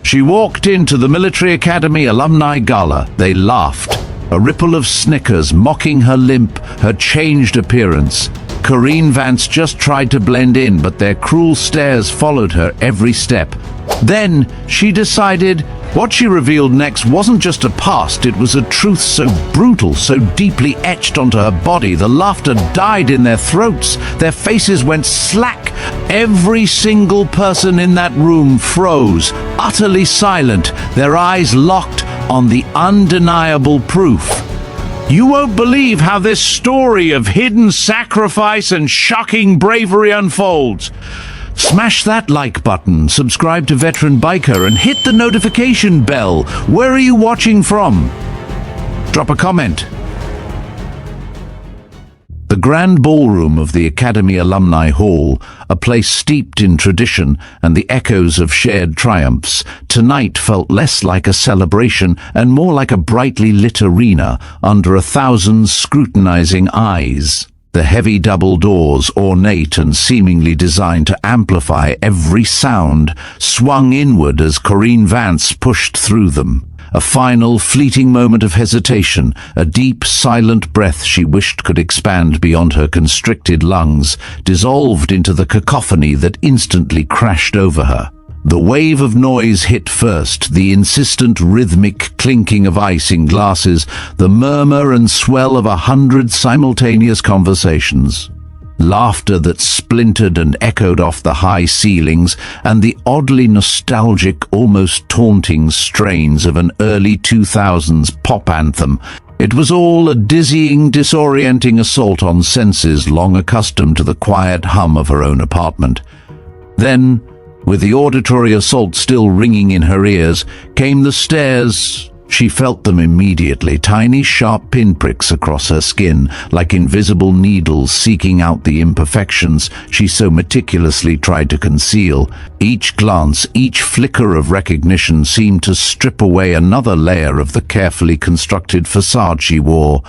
She walked into the Military Academy alumni gala. They laughed, a ripple of snickers mocking her limp, her changed appearance. Corrine Vance just tried to blend in, but their cruel stares followed her every step. Then she decided what she revealed next wasn't just a past, it was a truth so brutal, so deeply etched onto her body. The laughter died in their throats, their faces went slack. Every single person in that room froze, utterly silent, their eyes locked on the undeniable proof. You won't believe how this story of hidden sacrifice and shocking bravery unfolds. Smash that like button, subscribe to Veteran Biker, and hit the notification bell. Where are you watching from? Drop a comment. The grand ballroom of the Academy Alumni Hall, a place steeped in tradition and the echoes of shared triumphs, tonight felt less like a celebration and more like a brightly lit arena under 1,000 scrutinizing eyes. The heavy double doors, ornate and seemingly designed to amplify every sound, swung inward as Corrine Vance pushed through them. A final, fleeting moment of hesitation, a deep, silent breath she wished could expand beyond her constricted lungs, dissolved into the cacophony that instantly crashed over her. The wave of noise hit first, the insistent rhythmic clinking of ice in glasses, the murmur and swell of 100 simultaneous conversations. Laughter that splintered and echoed off the high ceilings, and the oddly nostalgic, almost taunting strains of an early 2000s pop anthem. It was all a dizzying, disorienting assault on senses long accustomed to the quiet hum of her own apartment. Then, with the auditory assault still ringing in her ears, came the stares. She felt them immediately, tiny sharp pinpricks across her skin, like invisible needles seeking out the imperfections she so meticulously tried to conceal. Each glance, each flicker of recognition seemed to strip away another layer of the carefully constructed facade she wore.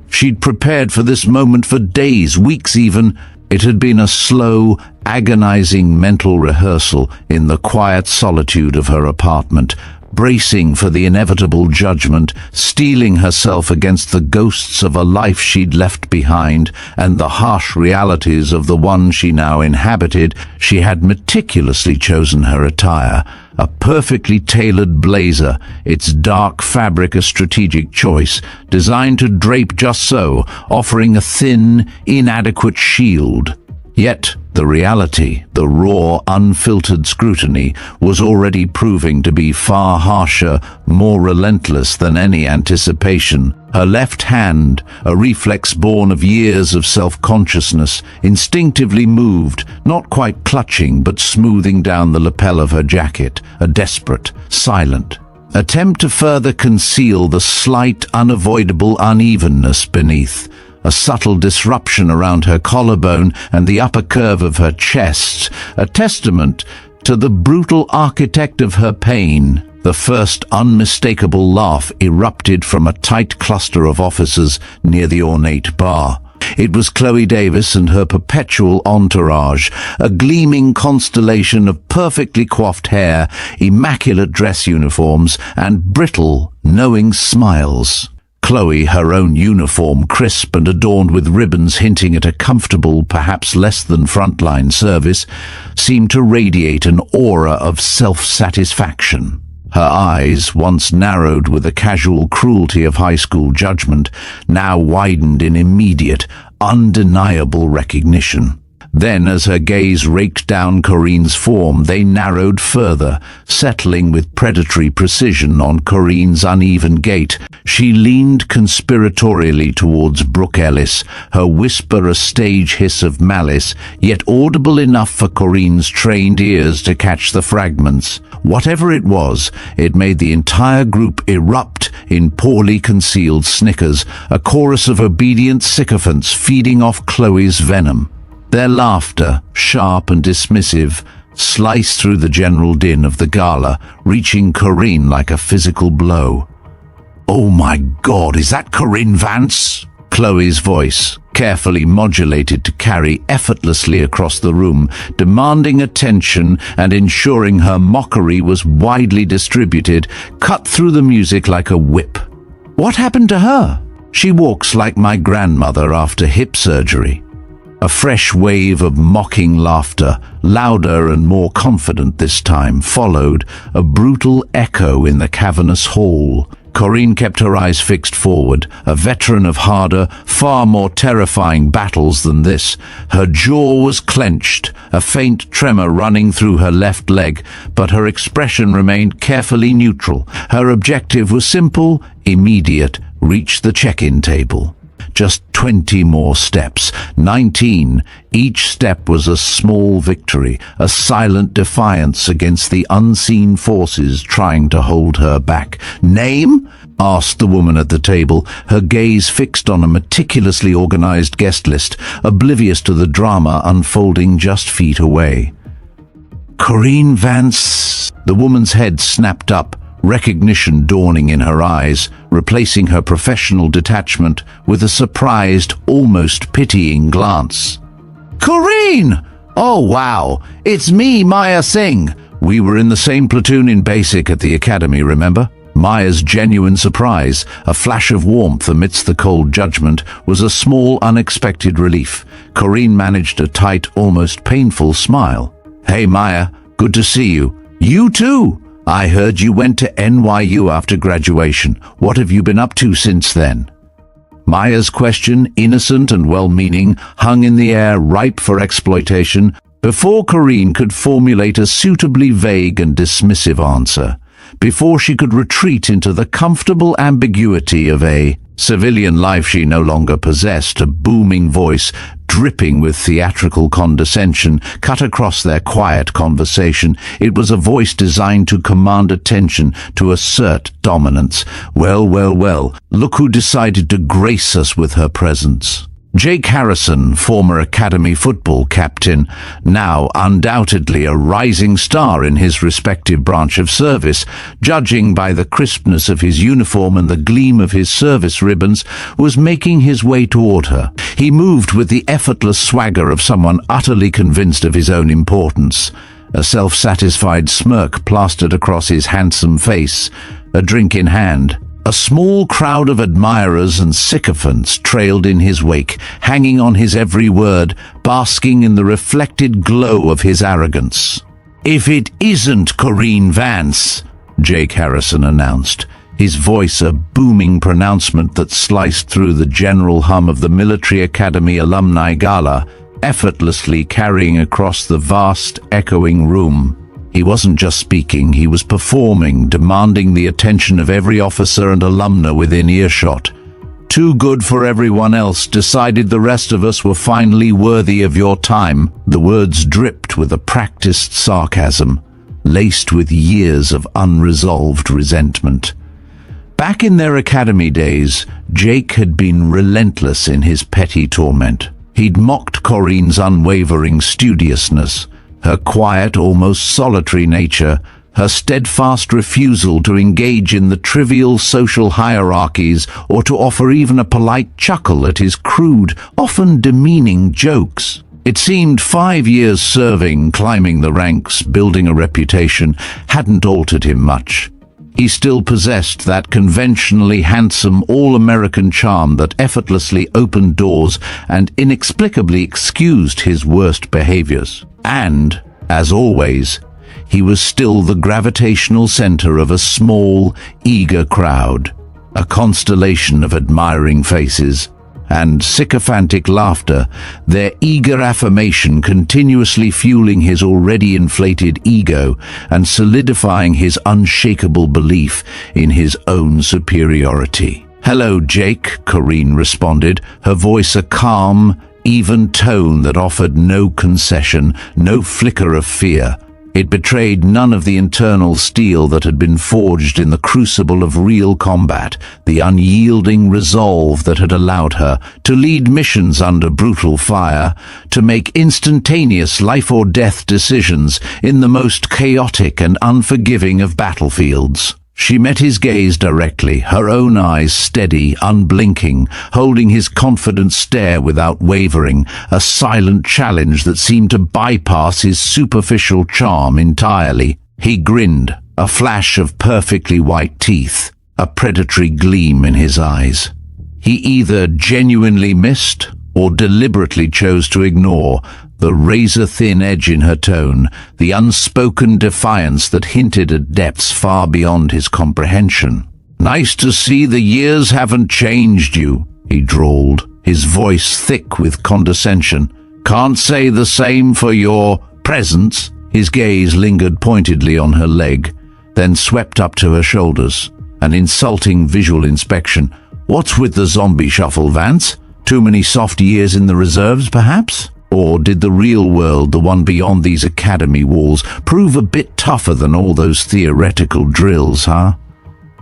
She'd prepared for this moment for days, weeks even. It had been a slow, agonizing mental rehearsal in the quiet solitude of her apartment, bracing for the inevitable judgment, steeling herself against the ghosts of a life she'd left behind and the harsh realities of the one she now inhabited. She had meticulously chosen her attire, a perfectly tailored blazer, its dark fabric a strategic choice, designed to drape just so, offering a thin, inadequate shield. Yet the reality, the raw, unfiltered scrutiny, was already proving to be far harsher, more relentless than any anticipation. Her left hand, a reflex born of years of self-consciousness, instinctively moved, not quite clutching but smoothing down the lapel of her jacket, a desperate, silent attempt to further conceal the slight, unavoidable unevenness beneath. A subtle disruption around her collarbone and the upper curve of her chest, a testament to the brutal architect of her pain. The first unmistakable laugh erupted from a tight cluster of officers near the ornate bar. It was Chloe Davis and her perpetual entourage, a gleaming constellation of perfectly coiffed hair, immaculate dress uniforms, and brittle, knowing smiles. Chloe, her own uniform crisp and adorned with ribbons hinting at a comfortable, perhaps less than frontline service, seemed to radiate an aura of self-satisfaction. Her eyes, once narrowed with the casual cruelty of high school judgment, now widened in immediate, undeniable recognition. Then, as her gaze raked down Corrine's form, they narrowed further, settling with predatory precision on Corrine's uneven gait. She leaned conspiratorially towards Brooke Ellis, her whisper a stage hiss of malice, yet audible enough for Corrine's trained ears to catch the fragments. Whatever it was, it made the entire group erupt in poorly concealed snickers, a chorus of obedient sycophants feeding off Chloe's venom. Their laughter, sharp and dismissive, sliced through the general din of the gala, reaching Corrine like a physical blow. "Oh my God, is that Corrine Vance?" Chloe's voice, carefully modulated to carry effortlessly across the room, demanding attention and ensuring her mockery was widely distributed, cut through the music like a whip. What happened to her? She walks like my grandmother after hip surgery. A fresh wave of mocking laughter, louder and more confident this time, followed, a brutal echo in the cavernous hall. Corrine kept her eyes fixed forward, a veteran of harder, far more terrifying battles than this. Her jaw was clenched, a faint tremor running through her left leg, but her expression remained carefully neutral. Her objective was simple, immediate: reach the check-in table. Just 20 more steps, 19. Each step was a small victory, a silent defiance against the unseen forces trying to hold her back. "Name?" asked the woman at the table, her gaze fixed on a meticulously organized guest list, oblivious to the drama unfolding just feet away. "Corrine Vance." The woman's head snapped up, recognition dawning in her eyes, replacing her professional detachment with a surprised, almost pitying glance. "Corrine! Oh wow, it's me, Maya Singh. We were in the same platoon in basic at the academy, remember?" Maya's genuine surprise, a flash of warmth amidst the cold judgment, was a small, unexpected relief. Corrine managed a tight, almost painful smile. "Hey Maya, good to see you." "You too! I heard you went to NYU after graduation. What have you been up to since then?" Maya's question, innocent and well-meaning, hung in the air, ripe for exploitation, before Corrine could formulate a suitably vague and dismissive answer, before she could retreat into the comfortable ambiguity of a civilian life she no longer possessed. A booming voice, dripping with theatrical condescension, cut across their quiet conversation. It was a voice designed to command attention, to assert dominance. Well, look who decided to grace us with her presence." Jake Harrison, former Academy football captain, now undoubtedly a rising star in his respective branch of service, judging by the crispness of his uniform and the gleam of his service ribbons, was making his way toward her. He moved with the effortless swagger of someone utterly convinced of his own importance. A self-satisfied smirk plastered across his handsome face, a drink in hand. A small crowd of admirers and sycophants trailed in his wake, hanging on his every word, basking in the reflected glow of his arrogance. "If it isn't Corrine Vance," Jake Harrison announced, his voice a booming pronouncement that sliced through the general hum of the Military Academy alumni gala, effortlessly carrying across the vast, echoing room. He wasn't just speaking, he was performing, demanding the attention of every officer and alumna within earshot. "Too good for everyone else, decided the rest of us were finally worthy of your time." The words dripped with a practiced sarcasm, laced with years of unresolved resentment. Back in their academy days, Jake had been relentless in his petty torment. He'd mocked Corrine's unwavering studiousness, her quiet, almost solitary nature, her steadfast refusal to engage in the trivial social hierarchies or to offer even a polite chuckle at his crude, often demeaning jokes. It seemed 5 years serving, climbing the ranks, building a reputation, hadn't altered him much. He still possessed that conventionally handsome, all-American charm that effortlessly opened doors and inexplicably excused his worst behaviors. And, as always, he was still the gravitational center of a small, eager crowd, a constellation of admiring faces and sycophantic laughter, their eager affirmation continuously fueling his already inflated ego and solidifying his unshakable belief in his own superiority. "Hello, Jake," Corrine responded, her voice a calm, even tone that offered no concession, no flicker of fear. It betrayed none of the internal steel that had been forged in the crucible of real combat, the unyielding resolve that had allowed her to lead missions under brutal fire, to make instantaneous life-or-death decisions in the most chaotic and unforgiving of battlefields. She met his gaze directly, her own eyes steady, unblinking, holding his confident stare without wavering, a silent challenge that seemed to bypass his superficial charm entirely. He grinned, a flash of perfectly white teeth, a predatory gleam in his eyes. He either genuinely missed or deliberately chose to ignore the razor-thin edge in her tone, the unspoken defiance that hinted at depths far beyond his comprehension. "Nice to see the years haven't changed you," he drawled, his voice thick with condescension. "Can't say the same for your presence." His gaze lingered pointedly on her leg, then swept up to her shoulders, an insulting visual inspection. "What's with the zombie shuffle, Vance? Too many soft years in the reserves, perhaps? Or did the real world, the one beyond these academy walls, prove a bit tougher than all those theoretical drills, huh?"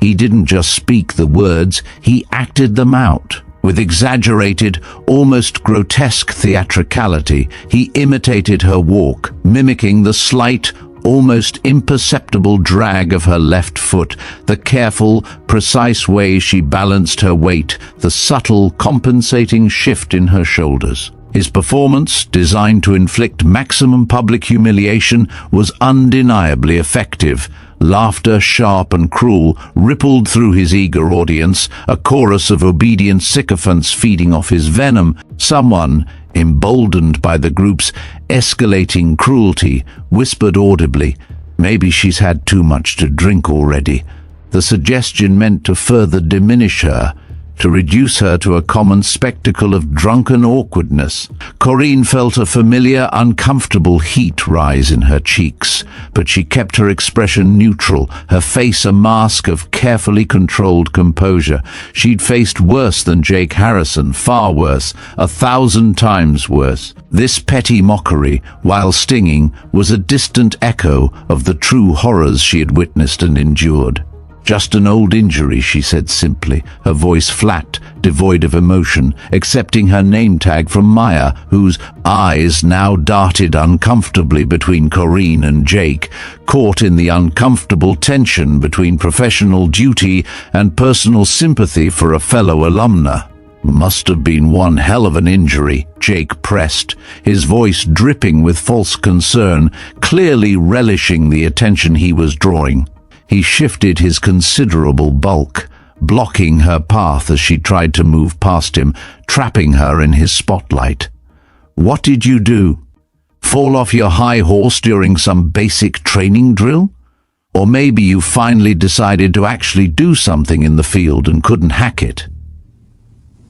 He didn't just speak the words, he acted them out. With exaggerated, almost grotesque theatricality, he imitated her walk, mimicking the slight, almost imperceptible drag of her left foot, the careful, precise way she balanced her weight, the subtle, compensating shift in her shoulders. His performance, designed to inflict maximum public humiliation, was undeniably effective. Laughter, sharp and cruel, rippled through his eager audience, a chorus of obedient sycophants feeding off his venom. Someone, emboldened by the group's escalating cruelty, whispered audibly, "Maybe she's had too much to drink already." The suggestion meant to further diminish her, to reduce her to a common spectacle of drunken awkwardness. Corrine felt a familiar, uncomfortable heat rise in her cheeks, but she kept her expression neutral, her face a mask of carefully controlled composure. She'd faced worse than Jake Harrison, far worse, 1,000 times worse. This petty mockery, while stinging, was a distant echo of the true horrors she had witnessed and endured. "Just an old injury," she said simply, her voice flat, devoid of emotion, accepting her name tag from Maya, whose eyes now darted uncomfortably between Corrine and Jake, caught in the uncomfortable tension between professional duty and personal sympathy for a fellow alumna. "Must have been one hell of an injury," Jake pressed, his voice dripping with false concern, clearly relishing the attention he was drawing. He shifted his considerable bulk, blocking her path as she tried to move past him, trapping her in his spotlight. "What did you do? Fall off your high horse during some basic training drill? Or maybe you finally decided to actually do something in the field and couldn't hack it?"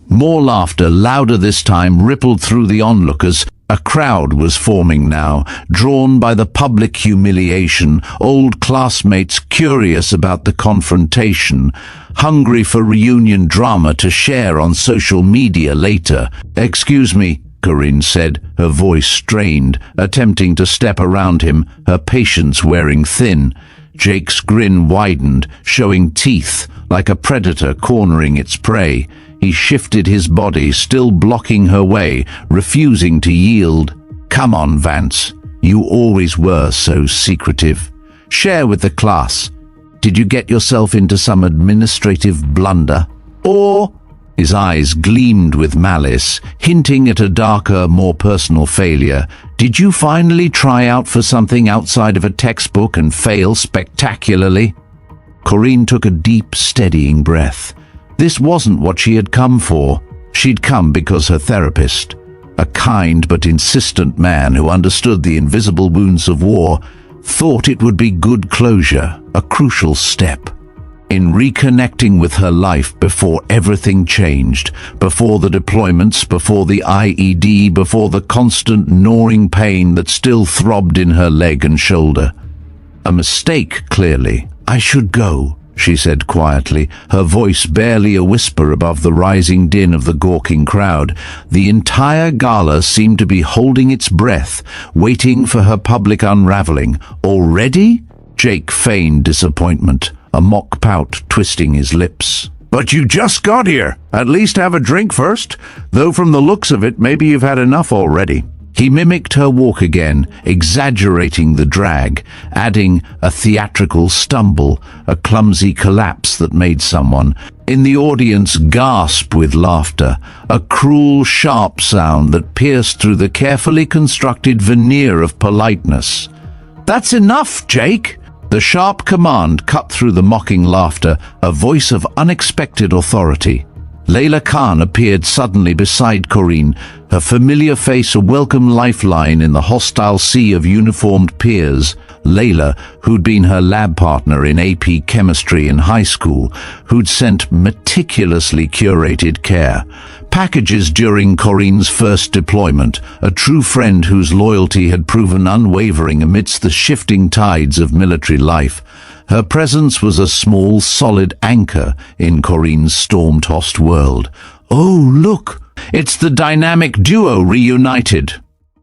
More laughter, louder this time, rippled through the onlookers. A crowd was forming now, drawn by the public humiliation, old classmates curious about the confrontation, hungry for reunion drama to share on social media later. "Excuse me," Corrine said, her voice strained, attempting to step around him, her patience wearing thin. Jake's grin widened, showing teeth, like a predator cornering its prey. He shifted his body, still blocking her way, refusing to yield. "Come on, Vance. You always were so secretive. Share with the class. Did you get yourself into some administrative blunder? Or—" His eyes gleamed with malice, hinting at a darker, more personal failure. "Did you finally try out for something outside of a textbook and fail spectacularly?" Corrine took a deep, steadying breath. This wasn't what she had come for. She'd come because her therapist, a kind but insistent man who understood the invisible wounds of war, thought it would be good closure, a crucial step in reconnecting with her life before everything changed, before the deployments, before the IED, before the constant gnawing pain that still throbbed in her leg and shoulder. A mistake, clearly. "I should go," she said quietly, her voice barely a whisper above the rising din of the gawking crowd. The entire gala seemed to be holding its breath, waiting for her public unraveling. "Already?" Jake feigned disappointment, a mock pout twisting his lips. "But you just got here. At least have a drink first. Though from the looks of it, maybe you've had enough already." He mimicked her walk again, exaggerating the drag, adding a theatrical stumble, a clumsy collapse that made someone in the audience gasp with laughter, a cruel, sharp sound that pierced through the carefully constructed veneer of politeness. "That's enough, Jake!" The sharp command cut through the mocking laughter, a voice of unexpected authority. Layla Khan appeared suddenly beside Corrine, her familiar face a welcome lifeline in the hostile sea of uniformed peers. Layla, who'd been her lab partner in AP chemistry in high school, who'd sent meticulously curated care packages during Corrine's first deployment, a true friend whose loyalty had proven unwavering amidst the shifting tides of military life. Her presence was a small, solid anchor in Corrine's storm-tossed world. "Oh, look! It's the dynamic duo reunited!"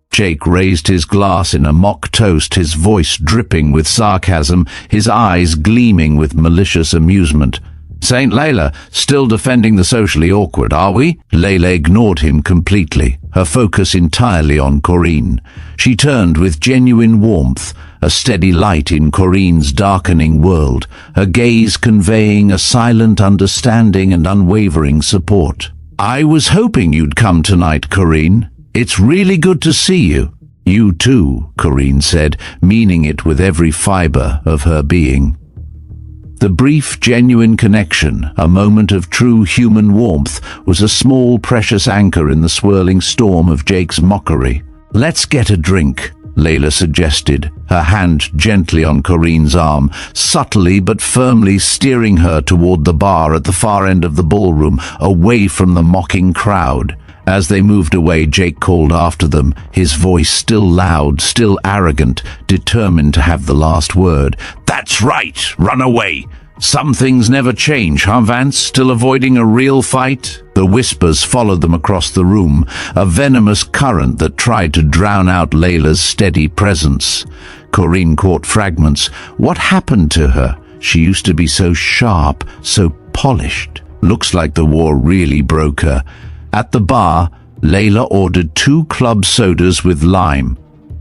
Jake raised his glass in a mock toast, his voice dripping with sarcasm, his eyes gleaming with malicious amusement. "Saint Layla, still defending the socially awkward, are we?" Layla ignored him completely, her focus entirely on Corrine. She turned with genuine warmth, a steady light in Corrine's darkening world, her gaze conveying a silent understanding and unwavering support. "I was hoping you'd come tonight, Corrine. It's really good to see you." "You too," Corrine said, meaning it with every fiber of her being. The brief, genuine connection, a moment of true human warmth, was a small, precious anchor in the swirling storm of Jake's mockery. "Let's get a drink," Layla suggested, her hand gently on Corrine's arm, subtly but firmly steering her toward the bar at the far end of the ballroom, away from the mocking crowd. As they moved away, Jake called after them, his voice still loud, still arrogant, determined to have the last word. "That's right! Run away! Some things never change, huh, Vance? Still avoiding a real fight?" The whispers followed them across the room, a venomous current that tried to drown out Layla's steady presence. Corrine caught fragments. What happened to her? She used to be so sharp, so polished. Looks like the war really broke her. At the bar, Layla ordered 2 club sodas with lime,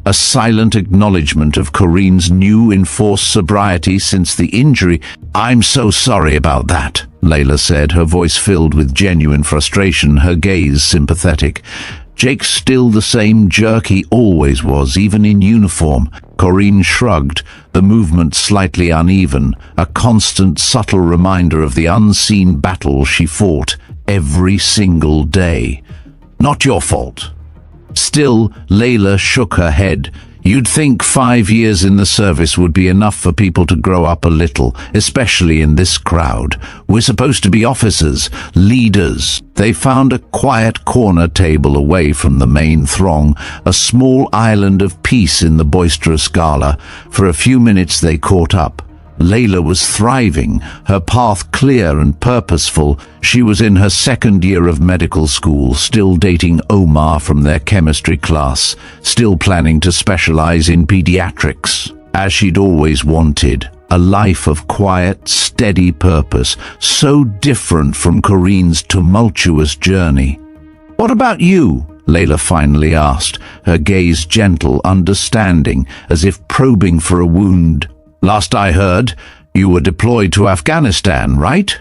a silent acknowledgement of Corrine's new enforced sobriety since the injury. "I'm so sorry about that," Layla said, her voice filled with genuine frustration, her gaze sympathetic. "Jake's still the same jerk he always was, even in uniform." Corrine shrugged, the movement slightly uneven, a constant, subtle reminder of the unseen battle she fought every single day. "Not your fault." Still, Layla shook her head. "You'd think 5 years in the service would be enough for people to grow up a little, especially in this crowd. We're supposed to be officers, leaders." They found a quiet corner table away from the main throng, a small island of peace in the boisterous gala. For a few minutes they caught up. Layla was thriving, her path clear and purposeful. She was in her 2nd year of medical school, still dating Omar from their chemistry class, still planning to specialize in pediatrics. As she'd always wanted, a life of quiet, steady purpose, so different from Corrine's tumultuous journey. "What about you?" Layla finally asked, her gaze gentle, understanding, as if probing for a wound. "Last I heard, you were deployed to Afghanistan, right?"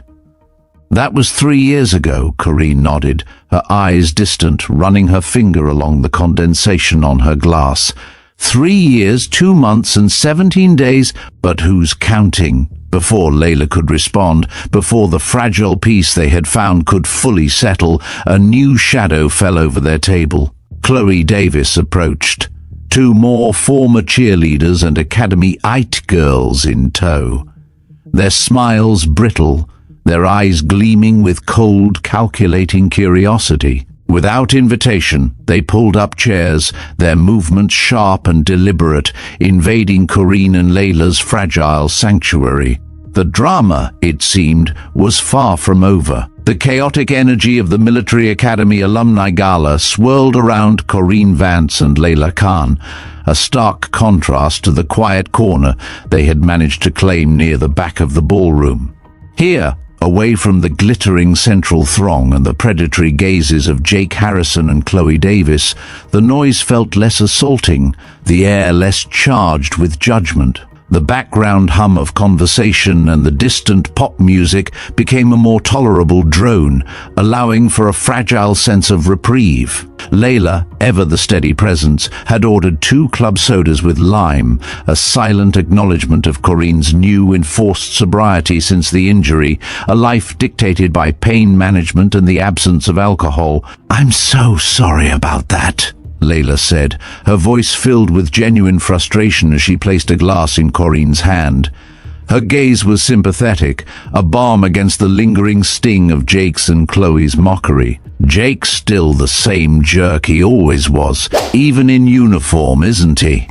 "That was 3 years ago," Corrine nodded, her eyes distant, running her finger along the condensation on her glass. 3 years, 2 months and 17 days, but who's counting? Before Layla could respond, before the fragile peace they had found could fully settle, a new shadow fell over their table. Chloe Davis approached. 2 more former cheerleaders and Academy IT girls in tow. Their smiles brittle, their eyes gleaming with cold, calculating curiosity. Without invitation, they pulled up chairs, their movements sharp and deliberate, invading Corrine and Layla's fragile sanctuary. The drama, it seemed, was far from over. The chaotic energy of the Military Academy Alumni Gala swirled around Corrine Vance and Layla Khan, a stark contrast to the quiet corner they had managed to claim near the back of the ballroom. "Here, Away from the glittering central throng and the predatory gazes of Jake Harrison and Chloe Davis, the noise felt less assaulting, the air less charged with judgment. The background hum of conversation and the distant pop music became a more tolerable drone, allowing for a fragile sense of reprieve. Layla, ever the steady presence, had ordered 2 club sodas with lime, a silent acknowledgement of Corrine's new enforced sobriety since the injury, a life dictated by pain management and the absence of alcohol. "I'm so sorry about that," Layla said, her voice filled with genuine frustration as she placed a glass in Corrine's hand. Her gaze was sympathetic, a balm against the lingering sting of Jake's and Chloe's mockery. "Jake's still the same jerk he always was, even in uniform, isn't he?"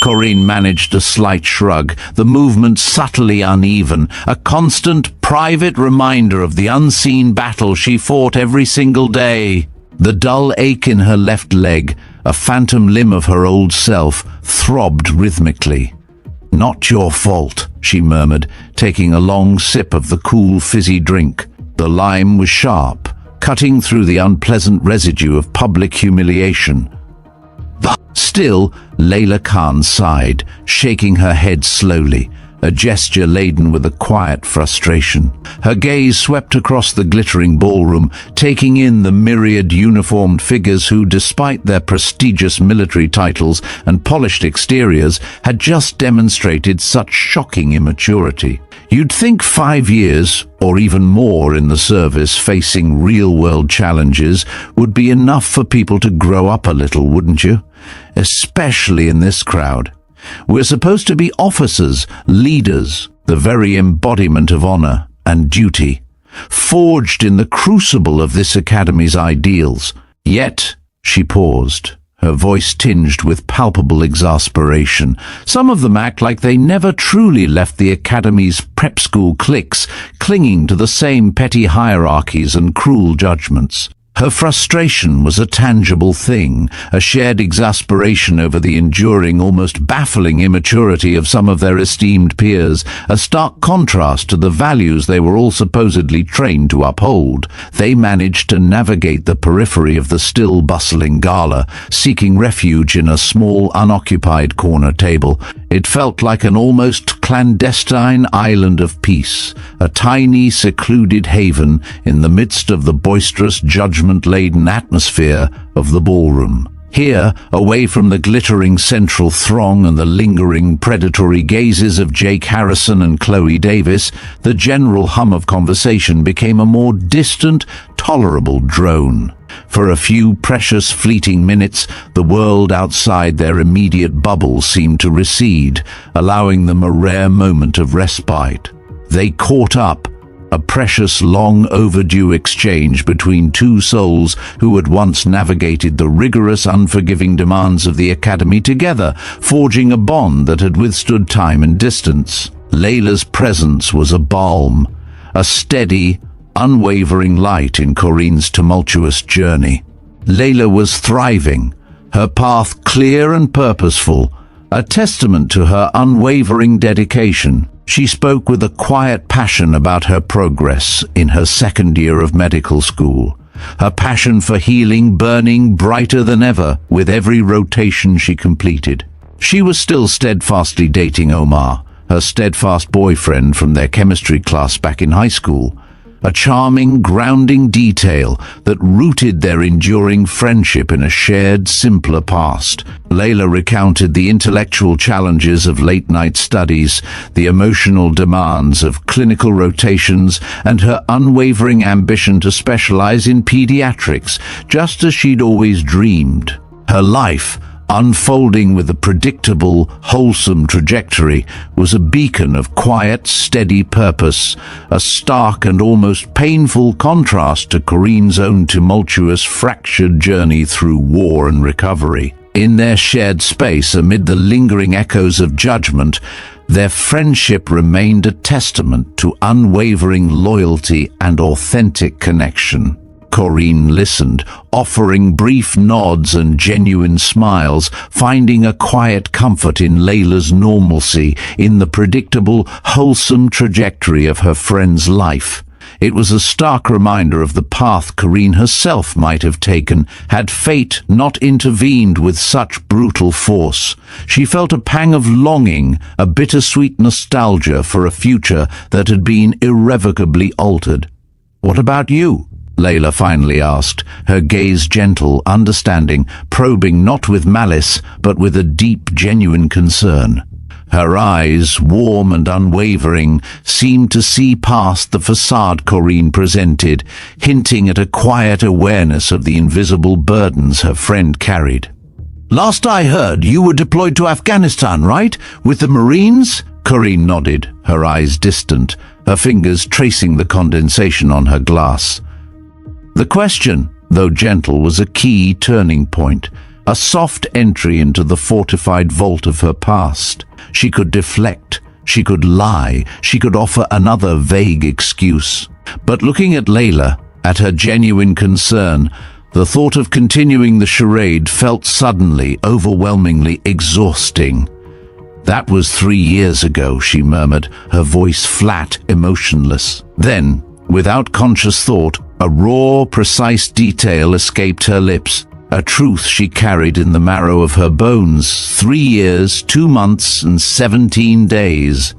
Corrine managed a slight shrug, the movement subtly uneven, a constant private reminder of the unseen battle she fought every single day. The dull ache in her left leg, a phantom limb of her old self, throbbed rhythmically. "Not your fault," she murmured, taking a long sip of the cool, fizzy drink. The lime was sharp, cutting through the unpleasant residue of public humiliation. But still, Layla Khan sighed, shaking her head slowly, a gesture laden with a quiet frustration. Her gaze swept across the glittering ballroom, taking in the myriad uniformed figures who, despite their prestigious military titles and polished exteriors, had just demonstrated such shocking immaturity. You'd think 5 years, or even more in the service facing real-world challenges, would be enough for people to grow up a little, wouldn't you? Especially in this crowd. We're supposed to be officers, leaders, the very embodiment of honor and duty, forged in the crucible of this academy's ideals. Yet, she paused, her voice tinged with palpable exasperation. Some of them act like they never truly left the academy's prep school cliques, clinging to the same petty hierarchies and cruel judgments. Her frustration was a tangible thing, a shared exasperation over the enduring, almost baffling immaturity of some of their esteemed peers, a stark contrast to the values they were all supposedly trained to uphold. They managed to navigate the periphery of the still bustling gala, seeking refuge in a small, unoccupied corner table. It felt like an almost clandestine island of peace, a tiny, secluded haven in the midst of the boisterous, judgment-laden atmosphere of the ballroom. Here, away from the glittering central throng and the lingering, predatory gazes of Jake Harrison and Chloe Davis, the general hum of conversation became a more distant, tolerable drone. For a few precious fleeting minutes, the world outside their immediate bubble seemed to recede, allowing them a rare moment of respite. They caught up, a precious, long overdue exchange between two souls who had once navigated the rigorous, unforgiving demands of the academy together, forging a bond that had withstood time and distance. Layla's presence was a balm, a steady, unwavering light in Corrine's tumultuous journey. Layla was thriving, her path clear and purposeful, a testament to her unwavering dedication. She spoke with a quiet passion about her progress in her second year of medical school, her passion for healing burning brighter than ever with every rotation she completed. She was still steadfastly dating Omar, her steadfast boyfriend from their chemistry class back in high school, a charming, grounding detail that rooted their enduring friendship in a shared, simpler past. Layla recounted the intellectual challenges of late-night studies, the emotional demands of clinical rotations, and her unwavering ambition to specialize in pediatrics, just as she'd always dreamed. Her life, unfolding with a predictable, wholesome trajectory, was a beacon of quiet, steady purpose, a stark and almost painful contrast to Corrine's own tumultuous, fractured journey through war and recovery. In their shared space, amid the lingering echoes of judgment, their friendship remained a testament to unwavering loyalty and authentic connection. Corrine listened, offering brief nods and genuine smiles, finding a quiet comfort in Layla's normalcy, in the predictable, wholesome trajectory of her friend's life. It was a stark reminder of the path Corrine herself might have taken had fate not intervened with such brutal force. She felt a pang of longing, a bittersweet nostalgia for a future that had been irrevocably altered. "What about you?" Layla finally asked, her gaze gentle, understanding, probing not with malice, but with a deep, genuine concern. Her eyes, warm and unwavering, seemed to see past the facade Corrine presented, hinting at a quiet awareness of the invisible burdens her friend carried. "Last I heard, you were deployed to Afghanistan, right? With the Marines?" Corrine nodded, her eyes distant, her fingers tracing the condensation on her glass. The question, though gentle, was a key turning point, a soft entry into the fortified vault of her past. She could deflect, she could lie, she could offer another vague excuse. But looking at Layla, at her genuine concern, the thought of continuing the charade felt suddenly, overwhelmingly exhausting. "That was 3 years ago," she murmured, her voice flat, emotionless. Then, without conscious thought, a raw, precise detail escaped her lips, a truth she carried in the marrow of her bones. 3 years, 2 months, and 17 days.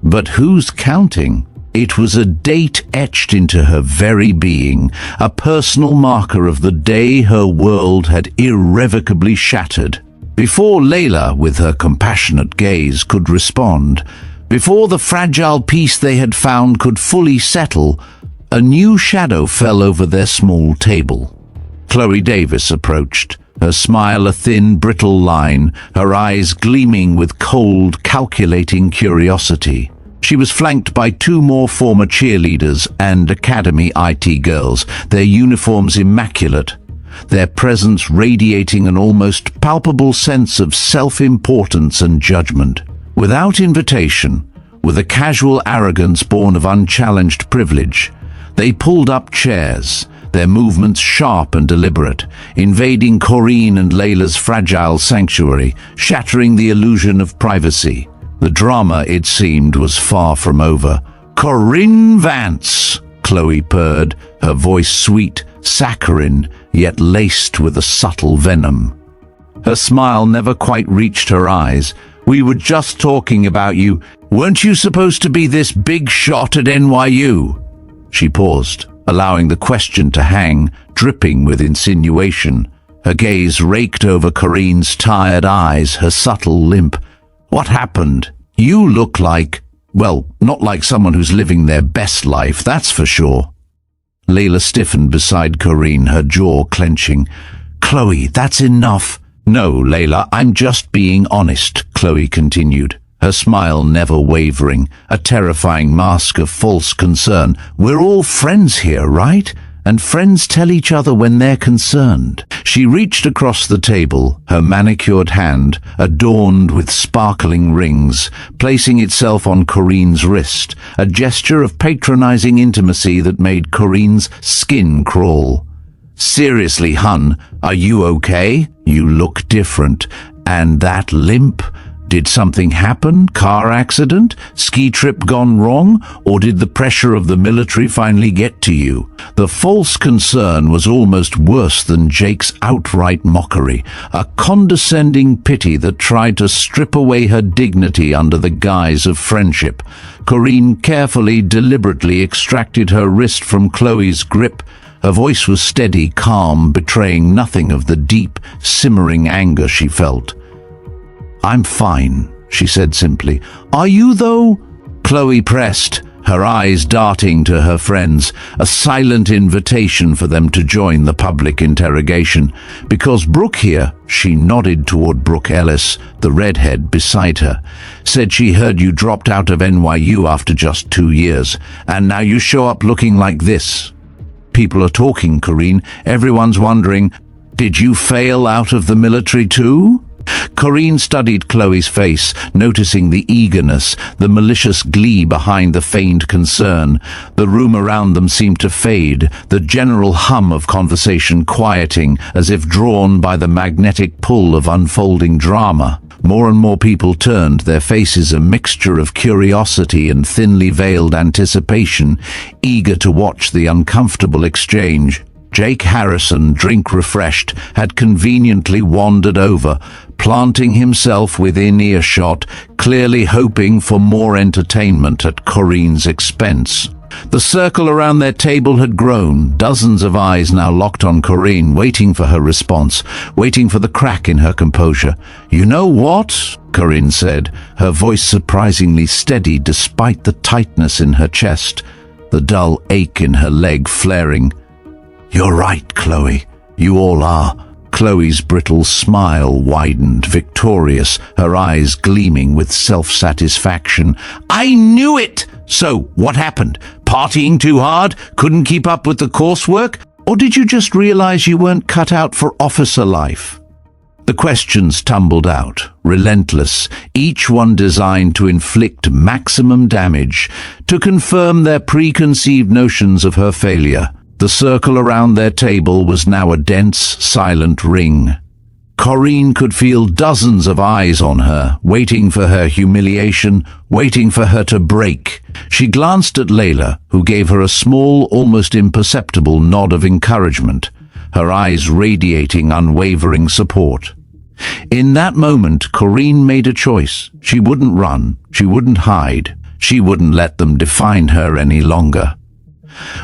But who's counting? It was a date etched into her very being, a personal marker of the day her world had irrevocably shattered. Before Layla, with her compassionate gaze, could respond, before the fragile peace they had found could fully settle, a new shadow fell over their small table. Chloe Davis approached, her smile a thin, brittle line, her eyes gleaming with cold, calculating curiosity. She was flanked by 2 more former cheerleaders and academy IT girls, their uniforms immaculate, their presence radiating an almost palpable sense of self-importance and judgment. Without invitation, with a casual arrogance born of unchallenged privilege, they pulled up chairs, their movements sharp and deliberate, invading Corrine and Layla's fragile sanctuary, shattering the illusion of privacy. The drama, it seemed, was far from over. "Corrine Vance," Chloe purred, her voice sweet, saccharine, yet laced with a subtle venom. Her smile never quite reached her eyes. "We were just talking about you. Weren't you supposed to be this big shot at NYU?" She paused, allowing the question to hang, dripping with insinuation. Her gaze raked over Corrine's tired eyes, her subtle limp. "What happened? You look like, well, not like someone who's living their best life, that's for sure." Layla stiffened beside Corrine, her jaw clenching. "Chloe, that's enough." "No, Layla, I'm just being honest," Chloe continued, her smile never wavering, a terrifying mask of false concern. "We're all friends here, right? And friends tell each other when they're concerned." She reached across the table, her manicured hand, adorned with sparkling rings, placing itself on Corrine's wrist, a gesture of patronizing intimacy that made Corrine's skin crawl. "Seriously, hun, are you okay? You look different. And that limp? Did something happen? Car accident? Ski trip gone wrong? Or did the pressure of the military finally get to you?" The false concern was almost worse than Jake's outright mockery, a condescending pity that tried to strip away her dignity under the guise of friendship. Corrine carefully, deliberately extracted her wrist from Chloe's grip. Her voice was steady, calm, betraying nothing of the deep, simmering anger she felt. "I'm fine," she said simply. "Are you, though?" Chloe pressed, her eyes darting to her friends, a silent invitation for them to join the public interrogation. "Because Brooke here," she nodded toward Brooke Ellis, the redhead beside her, "said she heard you dropped out of NYU after just 2 years, and now you show up looking like this. People are talking, Corrine. Everyone's wondering, did you fail out of the military too?" Corrine studied Chloe's face, noticing the eagerness, the malicious glee behind the feigned concern. The room around them seemed to fade, the general hum of conversation quieting, as if drawn by the magnetic pull of unfolding drama. More and more people turned, their faces a mixture of curiosity and thinly veiled anticipation, eager to watch the uncomfortable exchange. Jake Harrison, drink refreshed, had conveniently wandered over, planting himself within earshot, clearly hoping for more entertainment at Corrine's expense. The circle around their table had grown, dozens of eyes now locked on Corrine, waiting for her response, waiting for the crack in her composure. "You know what?" Corrine said, her voice surprisingly steady despite the tightness in her chest, the dull ache in her leg flaring. "You're right, Chloe. You all are." Chloe's brittle smile widened, victorious, her eyes gleaming with self-satisfaction. "I knew it! So, what happened? Partying too hard? Couldn't keep up with the coursework? Or did you just realize you weren't cut out for officer life?" The questions tumbled out, relentless, each one designed to inflict maximum damage, to confirm their preconceived notions of her failure. The circle around their table was now a dense, silent ring. Corrine could feel dozens of eyes on her, waiting for her humiliation, waiting for her to break. She glanced at Layla, who gave her a small, almost imperceptible nod of encouragement, her eyes radiating unwavering support. In that moment, Corrine made a choice. She wouldn't run, she wouldn't hide, she wouldn't let them define her any longer.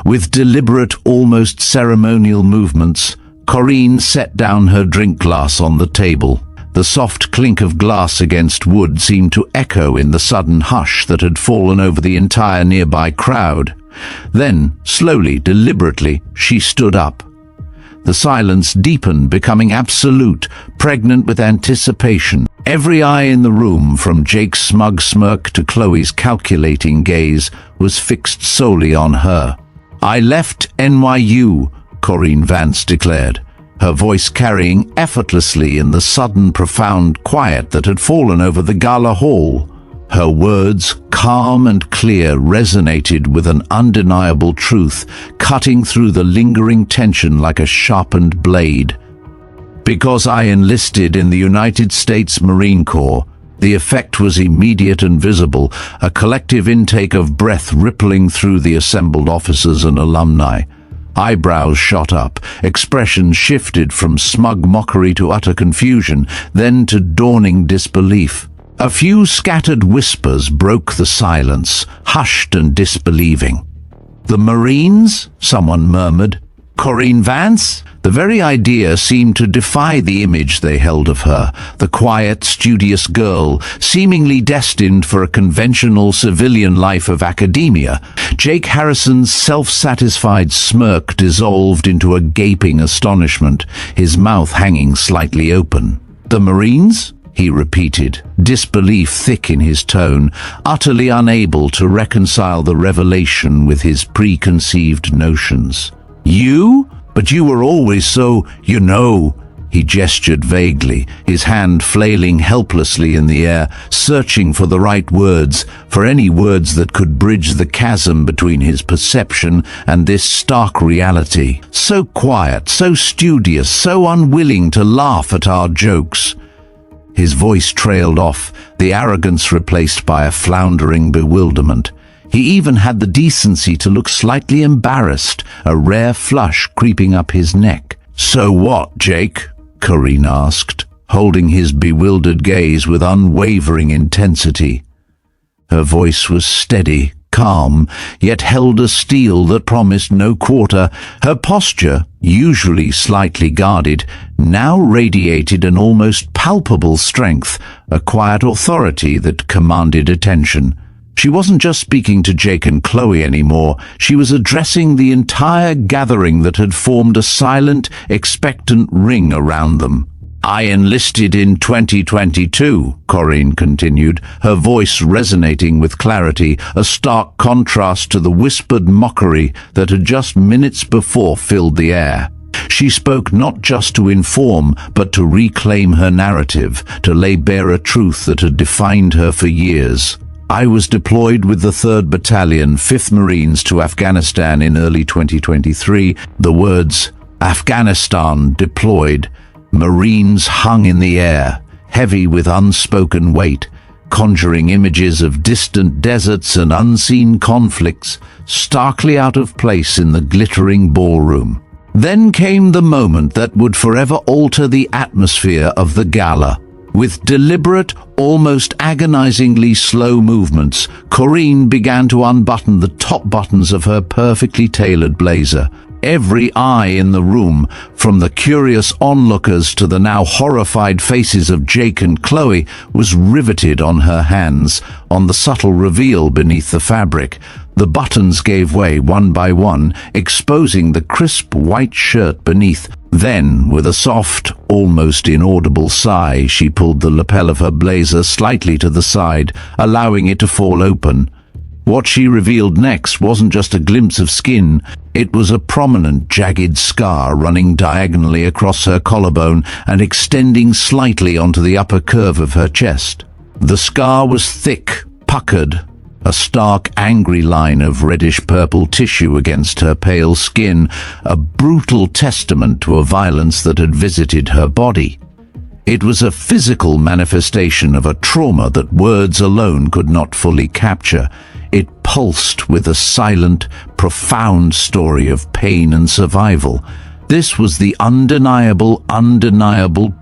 With deliberate, almost ceremonial movements, Corrine set down her drink glass on the table. The soft clink of glass against wood seemed to echo in the sudden hush that had fallen over the entire nearby crowd. Then, slowly, deliberately, she stood up. The silence deepened, becoming absolute, pregnant with anticipation. Every eye in the room, from Jake's smug smirk to Chloe's calculating gaze, was fixed solely on her. "I left NYU," Corrine Vance declared, her voice carrying effortlessly in the sudden profound quiet that had fallen over the gala hall. Her words, calm and clear, resonated with an undeniable truth, cutting through the lingering tension like a sharpened blade. "Because I enlisted in the United States Marine Corps." The effect was immediate and visible, a collective intake of breath rippling through the assembled officers and alumni. Eyebrows shot up, expressions shifted from smug mockery to utter confusion, then to dawning disbelief. A few scattered whispers broke the silence, hushed and disbelieving. "The Marines?" someone murmured. "Corrine Vance?" The very idea seemed to defy the image they held of her, the quiet, studious girl, seemingly destined for a conventional civilian life of academia. Jake Harrison's self-satisfied smirk dissolved into a gaping astonishment, his mouth hanging slightly open. "The Marines?" he repeated, disbelief thick in his tone, utterly unable to reconcile the revelation with his preconceived notions. "You? But you were always so, you know." He gestured vaguely, his hand flailing helplessly in the air, searching for the right words, for any words that could bridge the chasm between his perception and this stark reality. So quiet, so studious, so unwilling to laugh at our jokes. His voice trailed off, the arrogance replaced by a floundering bewilderment. He even had the decency to look slightly embarrassed, a rare flush creeping up his neck. "So what, Jake?" Corrine asked, holding his bewildered gaze with unwavering intensity. Her voice was steady, calm, yet held a steel that promised no quarter. Her posture, usually slightly guarded, now radiated an almost palpable strength, a quiet authority that commanded attention. She wasn't just speaking to Jake and Chloe anymore, she was addressing the entire gathering that had formed a silent, expectant ring around them. "I enlisted in 2022, Corrine continued, her voice resonating with clarity, a stark contrast to the whispered mockery that had just minutes before filled the air. She spoke not just to inform, but to reclaim her narrative, to lay bare a truth that had defined her for years. I was deployed with the 3rd Battalion, 5th Marines to Afghanistan in early 2023. The words, Afghanistan deployed, Marines hung in the air, heavy with unspoken weight, conjuring images of distant deserts and unseen conflicts, starkly out of place in the glittering ballroom. Then came the moment that would forever alter the atmosphere of the gala. With deliberate, almost agonizingly slow movements, Corrine began to unbutton the top buttons of her perfectly tailored blazer. Every eye in the room, from the curious onlookers to the now horrified faces of Jake and Chloe, was riveted on her hands, on the subtle reveal beneath the fabric. The buttons gave way one by one, exposing the crisp white shirt beneath. Then, with a soft, almost inaudible sigh, she pulled the lapel of her blazer slightly to the side, allowing it to fall open. What she revealed next wasn't just a glimpse of skin. It was a prominent, jagged scar running diagonally across her collarbone and extending slightly onto the upper curve of her chest. The scar was thick, puckered, a stark, angry line of reddish-purple tissue against her pale skin, a brutal testament to a violence that had visited her body. It was a physical manifestation of a trauma that words alone could not fully capture. It pulsed with a silent, profound story of pain and survival. This was the undeniable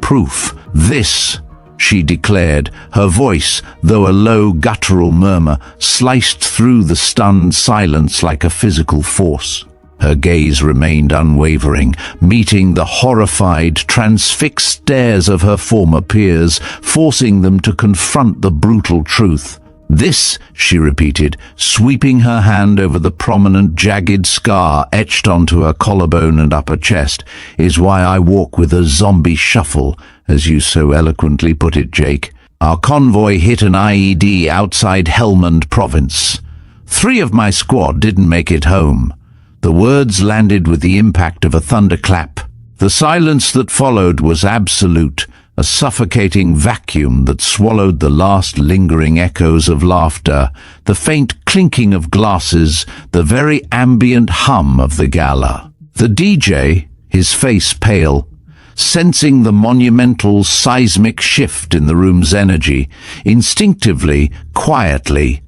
proof. This, she declared, her voice, though a low, guttural murmur, sliced through the stunned silence like a physical force. Her gaze remained unwavering, meeting the horrified, transfixed stares of her former peers, forcing them to confront the brutal truth. This, she repeated, sweeping her hand over the prominent, jagged scar etched onto her collarbone and upper chest, is why I walk with a zombie shuffle, as you so eloquently put it, Jake. Our convoy hit an IED outside Helmand Province. 3 of my squad didn't make it home. The words landed with the impact of a thunderclap. The silence that followed was absolute, a suffocating vacuum that swallowed the last lingering echoes of laughter, the faint clinking of glasses, the very ambient hum of the gala. The DJ, his face pale, sensing the monumental seismic shift in the room's energy, instinctively, quietly,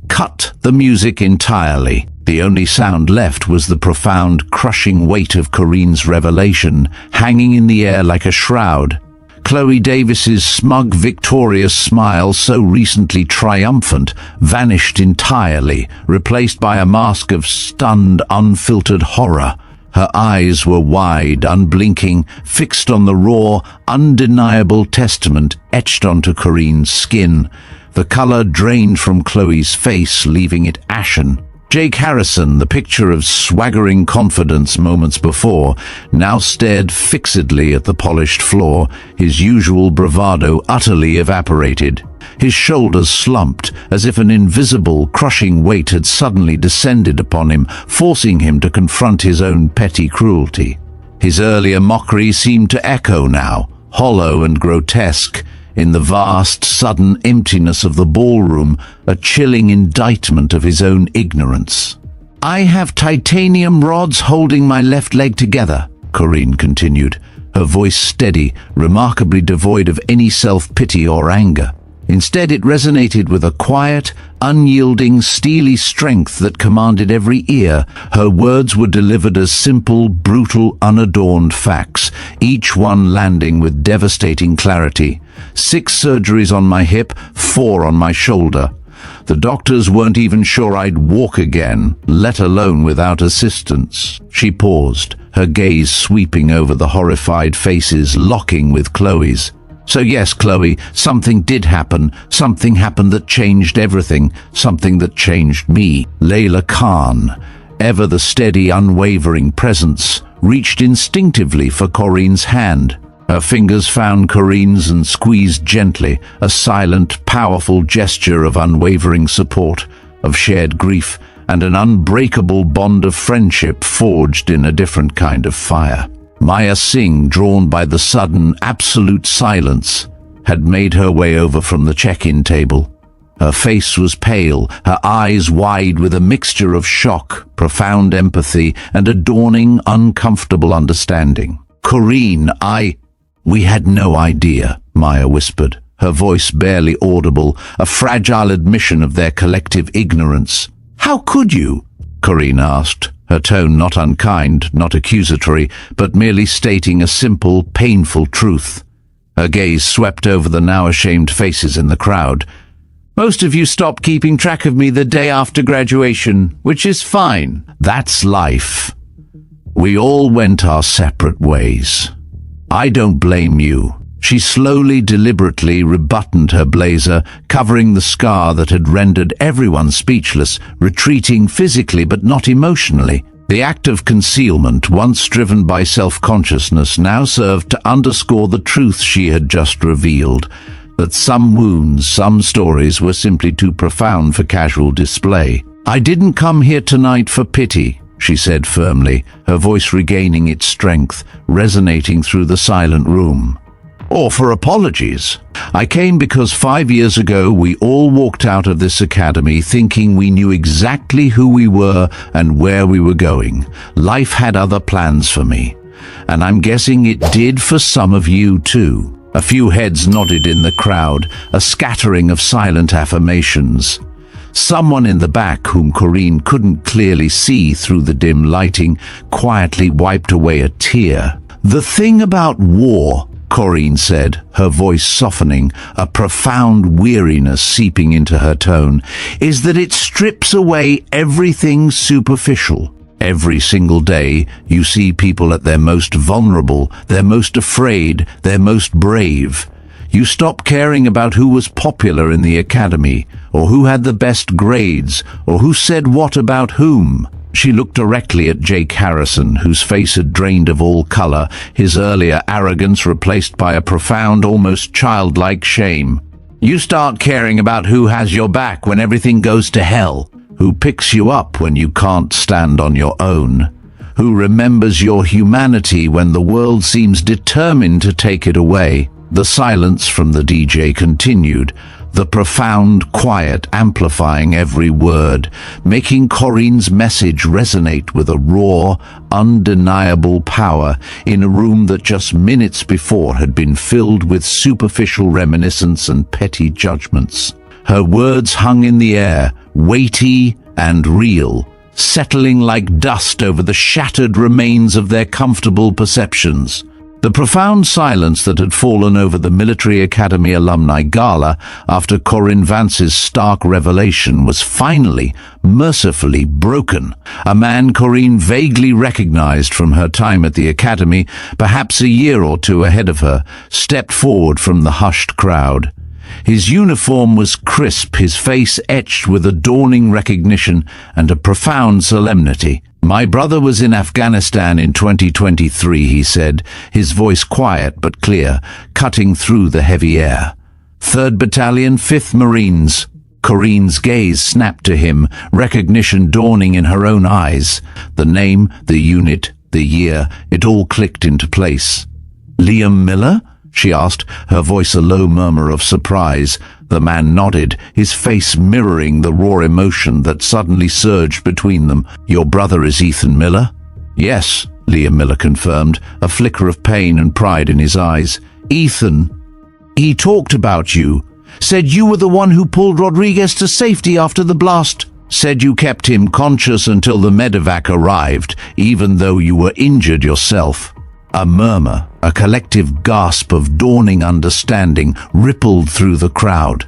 cut the music entirely. The only sound left was the profound, crushing weight of Corrine's revelation, hanging in the air like a shroud. Chloe Davis's smug, victorious smile, so recently triumphant, vanished entirely, replaced by a mask of stunned, unfiltered horror. Her eyes were wide, unblinking, fixed on the raw, undeniable testament etched onto Corrine's skin. The color drained from Chloe's face, leaving it ashen. Jake Harrison, the picture of swaggering confidence moments before, now stared fixedly at the polished floor, his usual bravado utterly evaporated. His shoulders slumped, as if an invisible, crushing weight had suddenly descended upon him, forcing him to confront his own petty cruelty. His earlier mockery seemed to echo now, hollow and grotesque. In the vast, sudden emptiness of the ballroom, a chilling indictment of his own ignorance. "I have titanium rods holding my left leg together," Corrine continued, her voice steady, remarkably devoid of any self-pity or anger. Instead, it resonated with a quiet, unyielding, steely strength that commanded every ear. Her words were delivered as simple, brutal, unadorned facts, each one landing with devastating clarity. 6 surgeries on my hip, 4 on my shoulder. The doctors weren't even sure I'd walk again, let alone without assistance. She paused, her gaze sweeping over the horrified faces, locking with Chloe's. "So yes, Chloe, something did happen. Something happened that changed everything. Something that changed me." Layla Khan, ever the steady, unwavering presence, reached instinctively for Corrine's hand. Her fingers found Corrine's and squeezed gently, a silent, powerful gesture of unwavering support, of shared grief, and an unbreakable bond of friendship forged in a different kind of fire. Maya Singh, drawn by the sudden, absolute silence, had made her way over from the check-in table. Her face was pale, her eyes wide with a mixture of shock, profound empathy, and a dawning, uncomfortable understanding. "Corrine, We had no idea," Maya whispered, her voice barely audible, a fragile admission of their collective ignorance. "How could you?" Corrine asked, her tone not unkind, not accusatory, but merely stating a simple, painful truth. Her gaze swept over the now ashamed faces in the crowd. "Most of you stopped keeping track of me the day after graduation, which is fine. That's life. We all went our separate ways. I don't blame you." She slowly, deliberately rebuttoned her blazer, covering the scar that had rendered everyone speechless, retreating physically but not emotionally. The act of concealment, once driven by self-consciousness, now served to underscore the truth she had just revealed, that some wounds, some stories were simply too profound for casual display. "I didn't come here tonight for pity," she said firmly, her voice regaining its strength, resonating through the silent room. "Or for apologies. I came because 5 years ago we all walked out of this academy thinking we knew exactly who we were and where we were going. Life had other plans for me, and I'm guessing it did for some of you too." A few heads nodded in the crowd, a scattering of silent affirmations. Someone in the back, whom Corrine couldn't clearly see through the dim lighting, quietly wiped away a tear. "The thing about war," Corrine said, her voice softening, a profound weariness seeping into her tone, "is that it strips away everything superficial. Every single day, you see people at their most vulnerable, their most afraid, their most brave. You stop caring about who was popular in the academy, or who had the best grades, or who said what about whom." She looked directly at Jake Harrison, whose face had drained of all color, his earlier arrogance replaced by a profound, almost childlike shame. "You start caring about who has your back when everything goes to hell, who picks you up when you can't stand on your own, who remembers your humanity when the world seems determined to take it away." The silence from the DJ continued, the profound quiet amplifying every word, making Corrine's message resonate with a raw, undeniable power in a room that just minutes before had been filled with superficial reminiscence and petty judgments. Her words hung in the air, weighty and real, settling like dust over the shattered remains of their comfortable perceptions. The profound silence that had fallen over the Military Academy alumni gala after Corrine Vance's stark revelation was finally, mercifully broken. A man Corrine vaguely recognized from her time at the academy, perhaps a year or two ahead of her, stepped forward from the hushed crowd. His uniform was crisp, his face etched with a dawning recognition and a profound solemnity. "My brother was in Afghanistan in 2023, he said, his voice quiet but clear, cutting through the heavy air. 3rd Battalion, 5th Marines. Corrine's gaze snapped to him, recognition dawning in her own eyes. The name, the unit, the year, it all clicked into place. "Liam Miller?" she asked, her voice a low murmur of surprise. The man nodded, his face mirroring the raw emotion that suddenly surged between them. "Your brother is Ethan Miller?" "Yes," Liam Miller confirmed, a flicker of pain and pride in his eyes. "Ethan, he talked about you. Said you were the one who pulled Rodriguez to safety after the blast. Said you kept him conscious until the medevac arrived, even though you were injured yourself." A murmur, a collective gasp of dawning understanding, rippled through the crowd.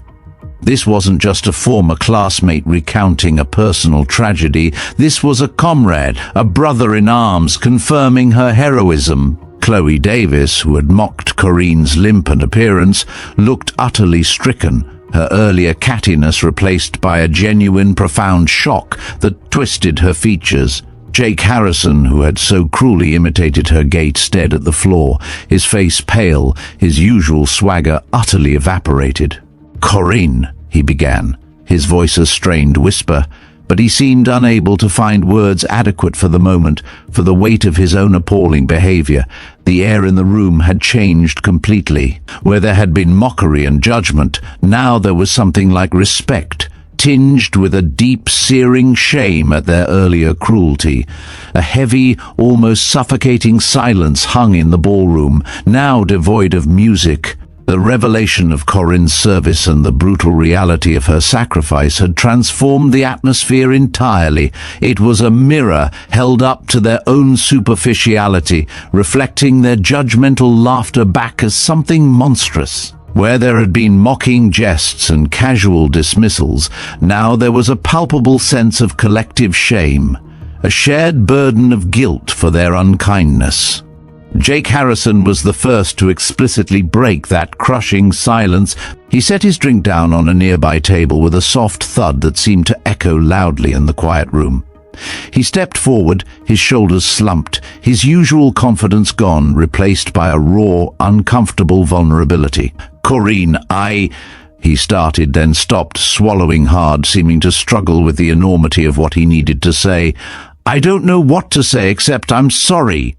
This wasn't just a former classmate recounting a personal tragedy. This was a comrade, a brother in arms, confirming her heroism. Chloe Davis, who had mocked Corrine's limp and appearance, looked utterly stricken, her earlier cattiness replaced by a genuine, profound shock that twisted her features. Jake Harrison, who had so cruelly imitated her gait, stared at the floor, his face pale, his usual swagger utterly evaporated. "Corrine," he began, his voice a strained whisper, but he seemed unable to find words adequate for the moment, for the weight of his own appalling behavior. The air in the room had changed completely. Where there had been mockery and judgment, now there was something like respect, tinged with a deep, searing shame at their earlier cruelty. A heavy, almost suffocating silence hung in the ballroom, now devoid of music. The revelation of Corrine's service and the brutal reality of her sacrifice had transformed the atmosphere entirely. It was a mirror held up to their own superficiality, reflecting their judgmental laughter back as something monstrous. Where there had been mocking jests and casual dismissals, now there was a palpable sense of collective shame, a shared burden of guilt for their unkindness. Jake Harrison was the first to explicitly break that crushing silence. He set his drink down on a nearby table with a soft thud that seemed to echo loudly in the quiet room. He stepped forward, his shoulders slumped, his usual confidence gone, replaced by a raw, uncomfortable vulnerability. "Corrine, he started, then stopped, swallowing hard, seeming to struggle with the enormity of what he needed to say. "I don't know what to say except I'm sorry.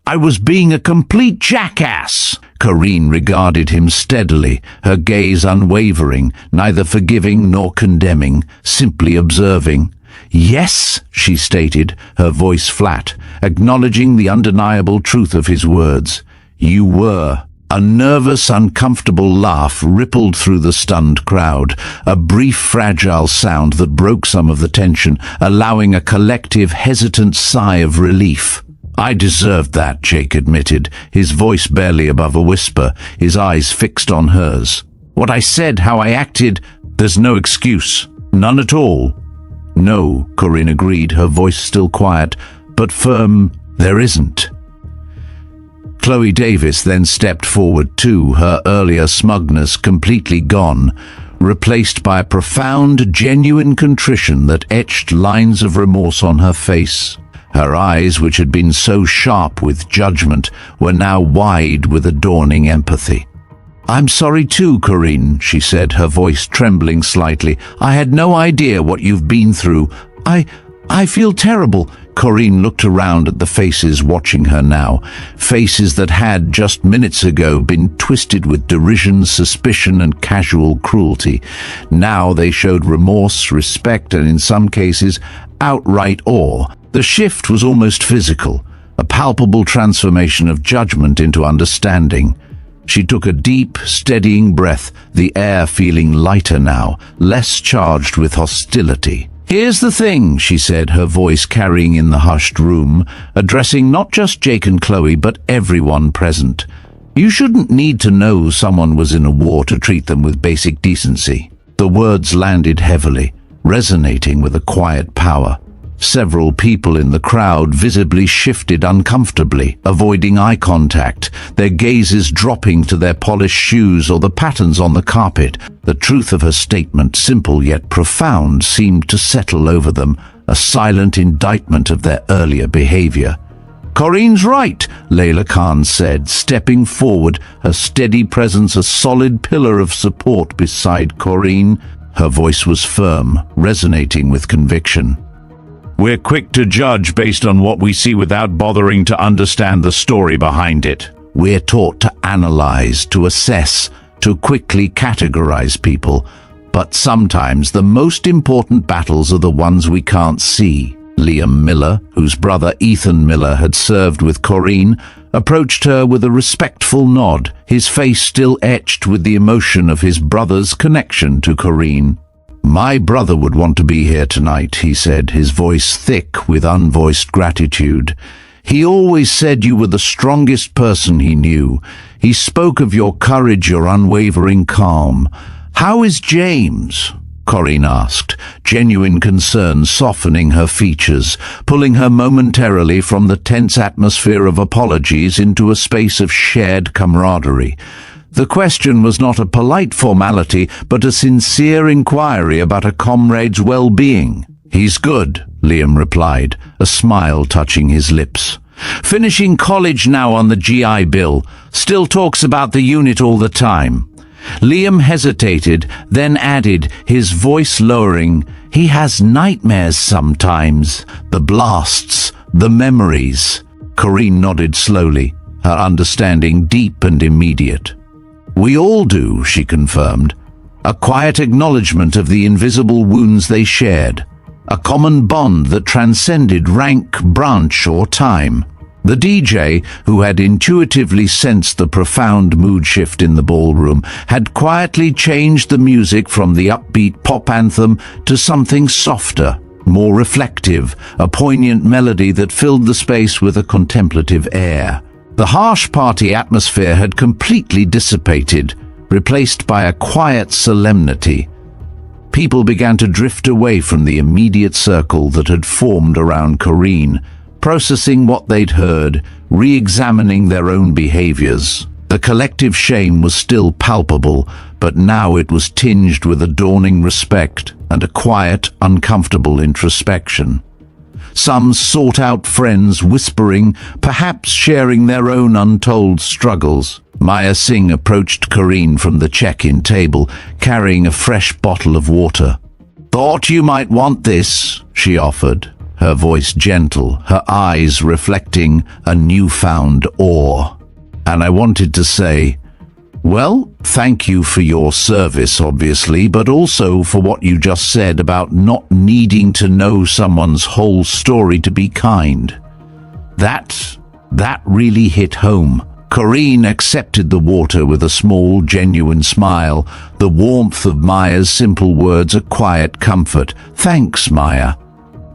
I was being a complete jackass." Corrine regarded him steadily, her gaze unwavering, neither forgiving nor condemning, simply observing. "Yes," she stated, her voice flat, acknowledging the undeniable truth of his words. "You were." A nervous, uncomfortable laugh rippled through the stunned crowd, a brief, fragile sound that broke some of the tension, allowing a collective, hesitant sigh of relief. "I deserved that," Jake admitted, his voice barely above a whisper, his eyes fixed on hers. "What I said, how I acted, there's no excuse. None at all." "No," Corrine agreed, her voice still quiet, but firm. "There isn't." Chloe Davis then stepped forward too, her earlier smugness completely gone, replaced by a profound, genuine contrition that etched lines of remorse on her face. Her eyes, which had been so sharp with judgment, were now wide with a dawning empathy. "I'm sorry too, Corrine," she said, her voice trembling slightly. "I had no idea what you've been through. I feel terrible." Corrine looked around at the faces watching her now, faces that had, just minutes ago, been twisted with derision, suspicion, and casual cruelty. Now they showed remorse, respect, and in some cases, outright awe. The shift was almost physical, a palpable transformation of judgment into understanding. She took a deep, steadying breath, the air feeling lighter now, less charged with hostility. "Here's the thing," she said, her voice carrying in the hushed room, addressing not just Jake and Chloe, but everyone present. "You shouldn't need to know someone was in a war to treat them with basic decency." The words landed heavily, resonating with a quiet power. Several people in the crowd visibly shifted uncomfortably, avoiding eye contact, their gazes dropping to their polished shoes or the patterns on the carpet. The truth of her statement, simple yet profound, seemed to settle over them, a silent indictment of their earlier behavior. "Corrine's right," Layla Khan said, stepping forward, her steady presence a solid pillar of support beside Corrine. Her voice was firm, resonating with conviction. "We're quick to judge based on what we see without bothering to understand the story behind it. We're taught to analyze, to assess, to quickly categorize people. But sometimes the most important battles are the ones we can't see." Liam Miller, whose brother Ethan Miller had served with Corrine, approached her with a respectful nod, his face still etched with the emotion of his brother's connection to Corrine. "My brother would want to be here tonight," he said, his voice thick with unvoiced gratitude. "He always said you were the strongest person he knew. He spoke of your courage, your unwavering calm. How is James?" Corrine asked, genuine concern softening her features, pulling her momentarily from the tense atmosphere of apologies into a space of shared camaraderie. The question was not a polite formality, but a sincere inquiry about a comrade's well-being. "He's good," Liam replied, a smile touching his lips. "Finishing college now on the GI Bill. Still talks about the unit all the time. Liam hesitated, then added, his voice lowering, "He has nightmares sometimes. The blasts, the memories." Corrine nodded slowly, her understanding deep and immediate. "We all do," she confirmed. A quiet acknowledgement of the invisible wounds they shared. A common bond that transcended rank, branch, or time. The DJ, who had intuitively sensed the profound mood shift in the ballroom, had quietly changed the music from the upbeat pop anthem to something softer, more reflective, a poignant melody that filled the space with a contemplative air. The harsh party atmosphere had completely dissipated, replaced by a quiet solemnity. People began to drift away from the immediate circle that had formed around Corrine, processing what they'd heard, re-examining their own behaviors. The collective shame was still palpable, but now it was tinged with a dawning respect and a quiet, uncomfortable introspection. Some sought out friends, whispering, perhaps sharing their own untold struggles. Maya Singh approached Corrine from the check-in table, carrying a fresh bottle of water. "Thought you might want this," she offered, her voice gentle, her eyes reflecting a newfound awe. And I wanted to say, "Well, thank you for your service, obviously, but also for what you just said about not needing to know someone's whole story to be kind. That really hit home." Corrine accepted the water with a small, genuine smile, the warmth of Maya's simple words a quiet comfort. "Thanks, Maya."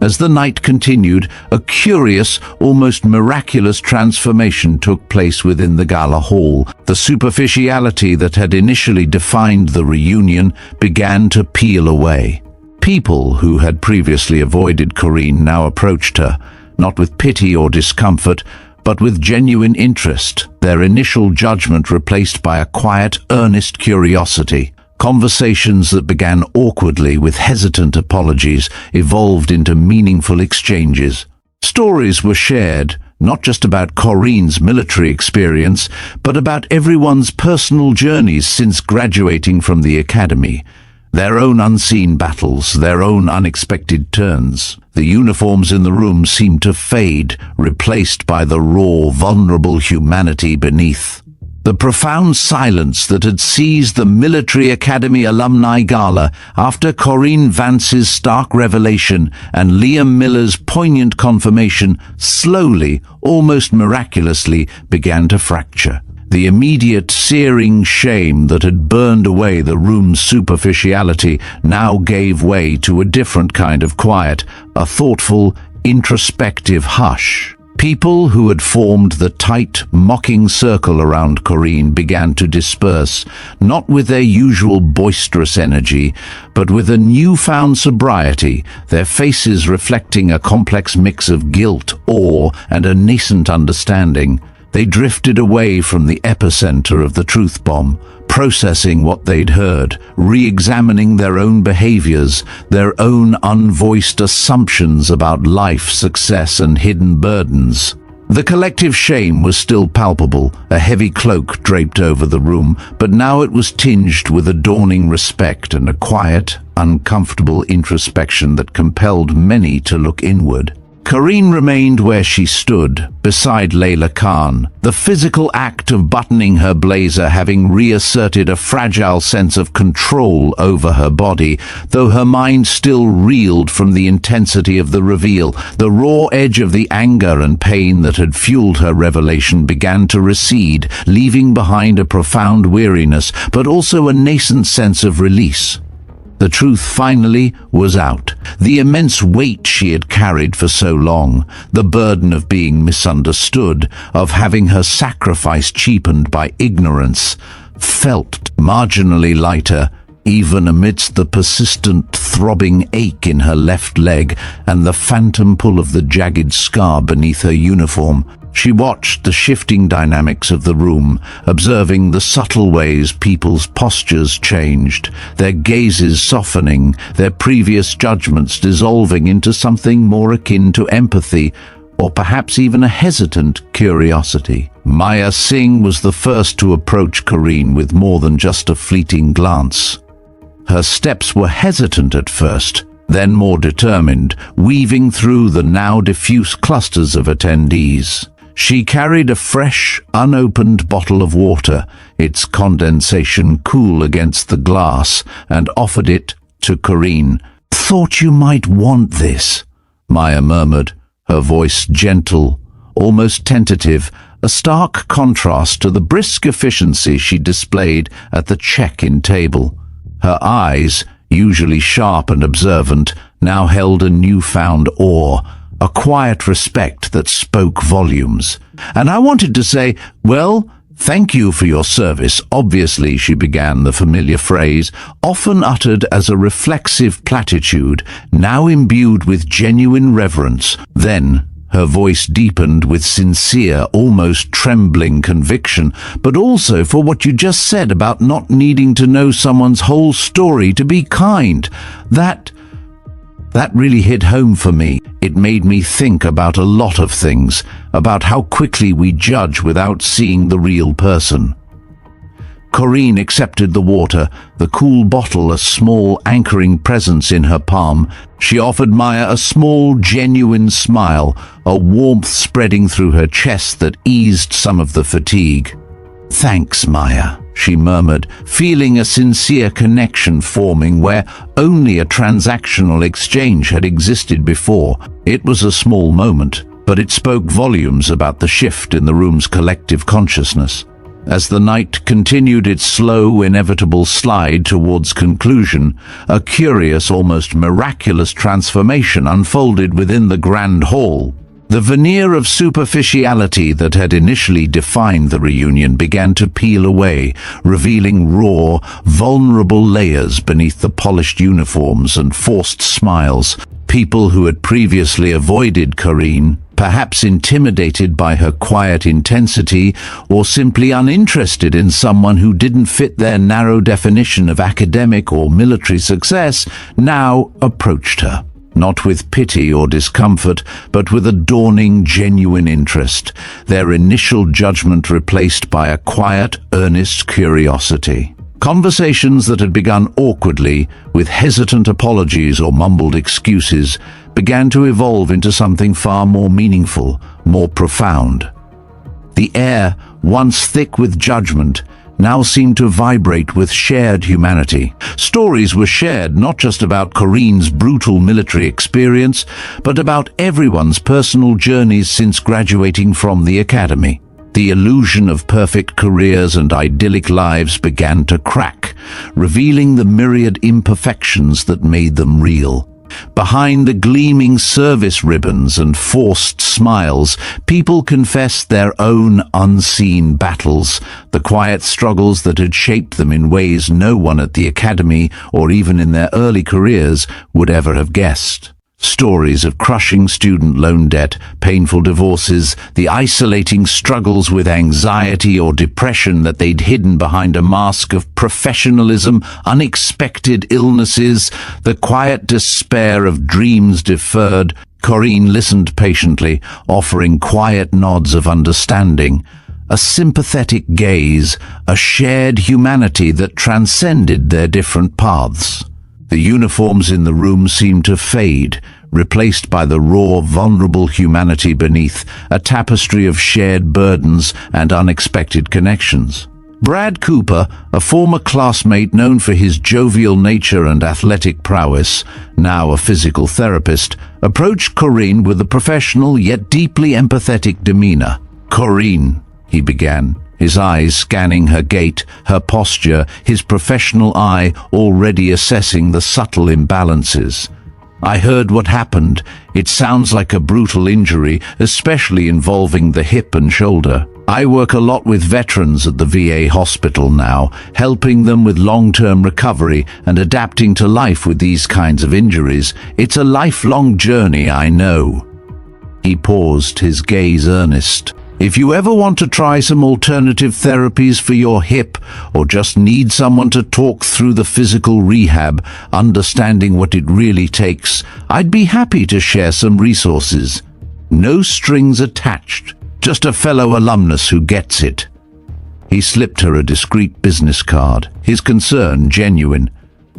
As the night continued, a curious, almost miraculous transformation took place within the gala hall. The superficiality that had initially defined the reunion began to peel away. People who had previously avoided Corrine now approached her, not with pity or discomfort, but with genuine interest, their initial judgment replaced by a quiet, earnest curiosity. Conversations that began awkwardly with hesitant apologies evolved into meaningful exchanges. Stories were shared, not just about Corrine's military experience, but about everyone's personal journeys since graduating from the academy. Their own unseen battles, their own unexpected turns. The uniforms in the room seemed to fade, replaced by the raw, vulnerable humanity beneath. The profound silence that had seized the Military Academy Alumni Gala after Corrine Vance's stark revelation and Liam Miller's poignant confirmation slowly, almost miraculously, began to fracture. The immediate, searing shame that had burned away the room's superficiality now gave way to a different kind of quiet, a thoughtful, introspective hush. People who had formed the tight, mocking circle around Corrine began to disperse, not with their usual boisterous energy, but with a newfound sobriety, their faces reflecting a complex mix of guilt, awe, and a nascent understanding. They drifted away from the epicenter of the truth bomb, processing what they'd heard, re-examining their own behaviors, their own unvoiced assumptions about life, success, and hidden burdens. The collective shame was still palpable, a heavy cloak draped over the room, but now it was tinged with a dawning respect and a quiet, uncomfortable introspection that compelled many to look inward. Corrine remained where she stood, beside Layla Khan, the physical act of buttoning her blazer having reasserted a fragile sense of control over her body, though her mind still reeled from the intensity of the reveal. The raw edge of the anger and pain that had fueled her revelation began to recede, leaving behind a profound weariness, but also a nascent sense of release. The truth finally was out. The immense weight she had carried for so long, the burden of being misunderstood, of having her sacrifice cheapened by ignorance, felt marginally lighter, even amidst the persistent throbbing ache in her left leg and the phantom pull of the jagged scar beneath her uniform. She watched the shifting dynamics of the room, observing the subtle ways people's postures changed, their gazes softening, their previous judgments dissolving into something more akin to empathy, or perhaps even a hesitant curiosity. Maya Singh was the first to approach Corrine with more than just a fleeting glance. Her steps were hesitant at first, then more determined, weaving through the now diffuse clusters of attendees. She carried a fresh, unopened bottle of water, its condensation cool against the glass, and offered it to Corrine. "Thought you might want this," Maya murmured, her voice gentle, almost tentative, a stark contrast to the brisk efficiency she displayed at the check-in table. Her eyes, usually sharp and observant, now held a newfound awe, a quiet respect that spoke volumes. "And I wanted to say, well, thank you for your service." Obviously, she began the familiar phrase, often uttered as a reflexive platitude, now imbued with genuine reverence. Then, her voice deepened with sincere, almost trembling conviction, but also for what you just said about not needing to know someone's whole story to be kind. That really hit home for me. It made me think about a lot of things, about how quickly we judge without seeing the real person. Corrine accepted the water, the cool bottle a small anchoring presence in her palm. She offered Maya a small, genuine smile, a warmth spreading through her chest that eased some of the fatigue. "Thanks, Maya," she murmured, feeling a sincere connection forming where only a transactional exchange had existed before. It was a small moment, but it spoke volumes about the shift in the room's collective consciousness. As the night continued its slow, inevitable slide towards conclusion, a curious, almost miraculous transformation unfolded within the grand hall. The veneer of superficiality that had initially defined the reunion began to peel away, revealing raw, vulnerable layers beneath the polished uniforms and forced smiles. People who had previously avoided Corrine, perhaps intimidated by her quiet intensity or simply uninterested in someone who didn't fit their narrow definition of academic or military success, now approached her. Not with pity or discomfort, but with a dawning, genuine interest, their initial judgment replaced by a quiet, earnest curiosity. Conversations that had begun awkwardly, with hesitant apologies or mumbled excuses, began to evolve into something far more meaningful, more profound. The air, once thick with judgment, now seemed to vibrate with shared humanity. Stories were shared not just about Corrine's brutal military experience, but about everyone's personal journeys since graduating from the academy. The illusion of perfect careers and idyllic lives began to crack, revealing the myriad imperfections that made them real. Behind the gleaming service ribbons and forced smiles, people confessed their own unseen battles, the quiet struggles that had shaped them in ways no one at the academy or even in their early careers would ever have guessed. Stories of crushing student loan debt, painful divorces, the isolating struggles with anxiety or depression that they'd hidden behind a mask of professionalism, unexpected illnesses, the quiet despair of dreams deferred. Corrine listened patiently, offering quiet nods of understanding, a sympathetic gaze, a shared humanity that transcended their different paths. The uniforms in the room seemed to fade, replaced by the raw, vulnerable humanity beneath, a tapestry of shared burdens and unexpected connections. Brad Cooper, a former classmate known for his jovial nature and athletic prowess, now a physical therapist, approached Corrine with a professional yet deeply empathetic demeanor. "Corrine," he began, his eyes scanning her gait, her posture, his professional eye already assessing the subtle imbalances. "I heard what happened. It sounds like a brutal injury, especially involving the hip and shoulder. I work a lot with veterans at the VA hospital now, helping them with long-term recovery and adapting to life with these kinds of injuries. It's a lifelong journey, I know." He paused, his gaze earnest. "If you ever want to try some alternative therapies for your hip, or just need someone to talk through the physical rehab, understanding what it really takes, I'd be happy to share some resources." No strings attached. Just a fellow alumnus who gets it. He slipped her a discreet business card, his concern genuine.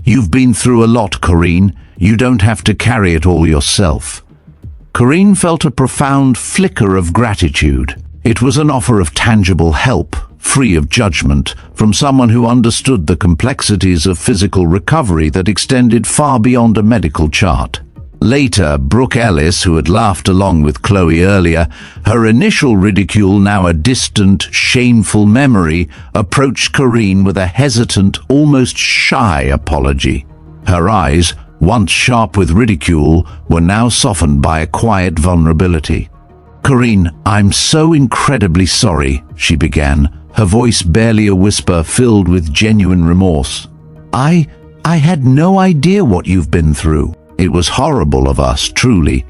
You've been through a lot, Corrine. You don't have to carry it all yourself. Corrine felt a profound flicker of gratitude. It was an offer of tangible help, free of judgment, from someone who understood the complexities of physical recovery that extended far beyond a medical chart. Later, Brooke Ellis, who had laughed along with Chloe earlier, her initial ridicule now a distant, shameful memory, approached Corrine with a hesitant, almost shy apology. Her eyes, once sharp with ridicule, were now softened by a quiet vulnerability. "Corrine, I'm so incredibly sorry," she began, her voice barely a whisper filled with genuine remorse. I had no idea what you've been through. It was horrible of us, truly."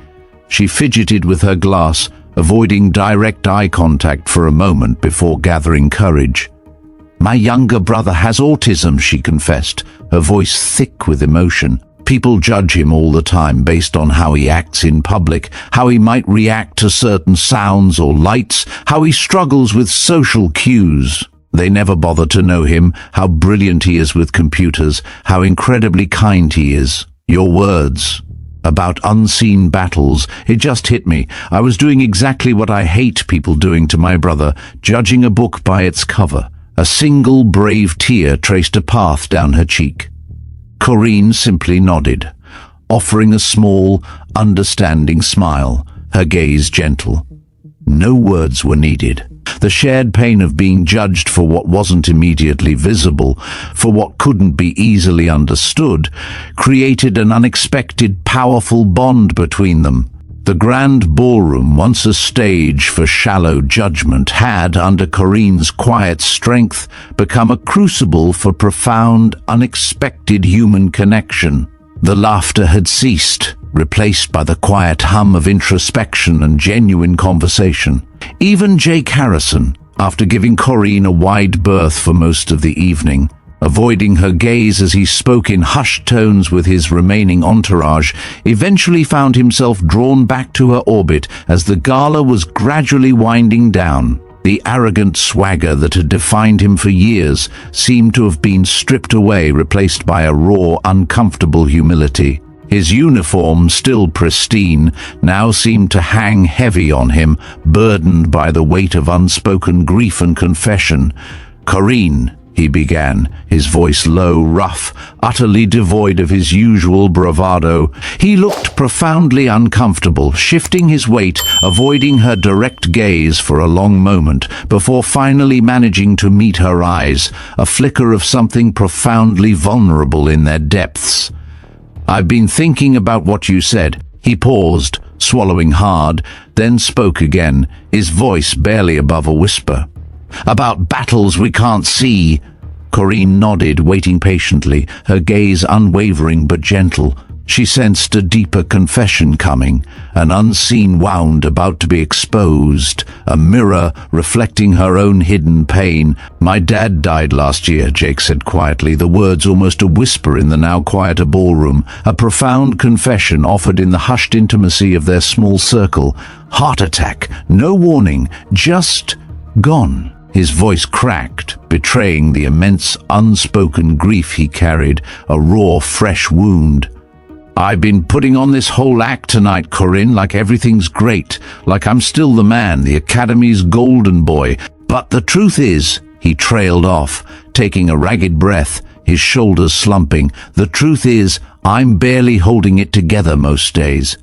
She fidgeted with her glass, avoiding direct eye contact for a moment before gathering courage. "My younger brother has autism," she confessed, her voice thick with emotion. "People judge him all the time based on how he acts in public, how he might react to certain sounds or lights, how he struggles with social cues. They never bother to know him, how brilliant he is with computers, how incredibly kind he is. Your words about unseen battles, it just hit me. I was doing exactly what I hate people doing to my brother, judging a book by its cover." A single brave tear traced a path down her cheek. Corrine simply nodded, offering a small, understanding smile, her gaze gentle. No words were needed. The shared pain of being judged for what wasn't immediately visible, for what couldn't be easily understood, created an unexpected, powerful bond between them. The grand ballroom, once a stage for shallow judgment, had, under Corrine's quiet strength, become a crucible for profound, unexpected human connection. The laughter had ceased, replaced by the quiet hum of introspection and genuine conversation. Even Jake Harrison, after giving Corrine a wide berth for most of the evening, avoiding her gaze as he spoke in hushed tones with his remaining entourage, eventually found himself drawn back to her orbit as the gala was gradually winding down. The arrogant swagger that had defined him for years seemed to have been stripped away, replaced by a raw, uncomfortable humility. His uniform, still pristine, now seemed to hang heavy on him, burdened by the weight of unspoken grief and confession. "Corrine," he began, his voice low, rough, utterly devoid of his usual bravado. He looked profoundly uncomfortable, shifting his weight, avoiding her direct gaze for a long moment, before finally managing to meet her eyes, a flicker of something profoundly vulnerable in their depths. "I've been thinking about what you said." He paused, swallowing hard, then spoke again, his voice barely above a whisper. "About battles we can't see." Corrine nodded, waiting patiently, her gaze unwavering but gentle. She sensed a deeper confession coming, an unseen wound about to be exposed, a mirror reflecting her own hidden pain. "My dad died last year," Jake said quietly, the words almost a whisper in the now quieter ballroom, a profound confession offered in the hushed intimacy of their small circle. "Heart attack, no warning, just gone." His voice cracked, betraying the immense unspoken grief he carried, a raw, fresh wound. "I've been putting on this whole act tonight, Corrine, like everything's great, like I'm still the man, the Academy's golden boy. But the truth is," he trailed off, taking a ragged breath, his shoulders slumping, "the truth is, I'm barely holding it together most days.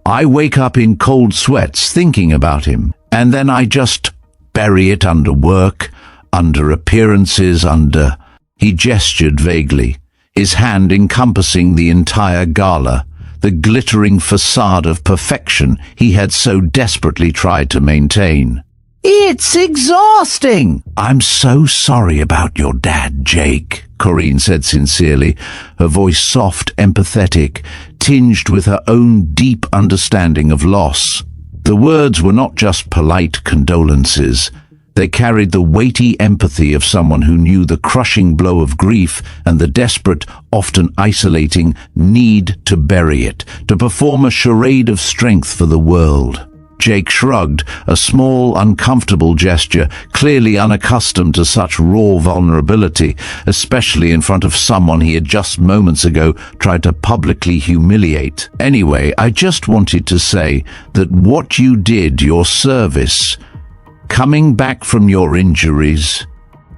I wake up in cold sweats thinking about him, and then I just bury it under work, under appearances, under..." He gestured vaguely, his hand encompassing the entire gala, the glittering facade of perfection he had so desperately tried to maintain. "It's exhausting." "I'm so sorry about your dad, Jake," Corrine said sincerely, her voice soft, empathetic, tinged with her own deep understanding of loss. The words were not just polite condolences. They carried the weighty empathy of someone who knew the crushing blow of grief and the desperate, often isolating, need to bury it, to perform a charade of strength for the world. Jake shrugged, a small, uncomfortable gesture, clearly unaccustomed to such raw vulnerability, especially in front of someone he had just moments ago tried to publicly humiliate. Anyway, I just wanted to say that what you did, your service, coming back from your injuries,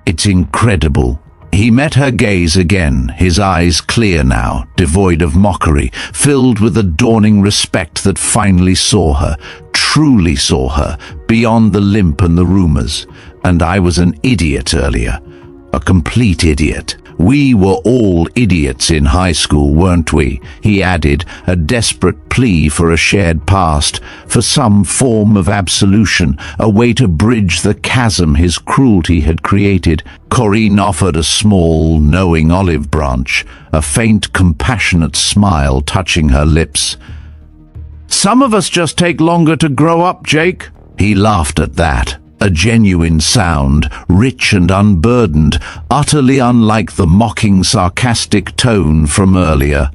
it's incredible. He met her gaze again, his eyes clear now, devoid of mockery, filled with a dawning respect that finally saw her, truly saw her, beyond the limp and the rumors. And I was an idiot earlier, a complete idiot. We were all idiots in high school, weren't we? He added, a desperate plea for a shared past, for some form of absolution, a way to bridge the chasm his cruelty had created. Corrine offered a small, knowing olive branch, a faint, compassionate smile touching her lips. Some of us just take longer to grow up, Jake. He laughed at that. A genuine sound, rich and unburdened, utterly unlike the mocking, sarcastic tone from earlier.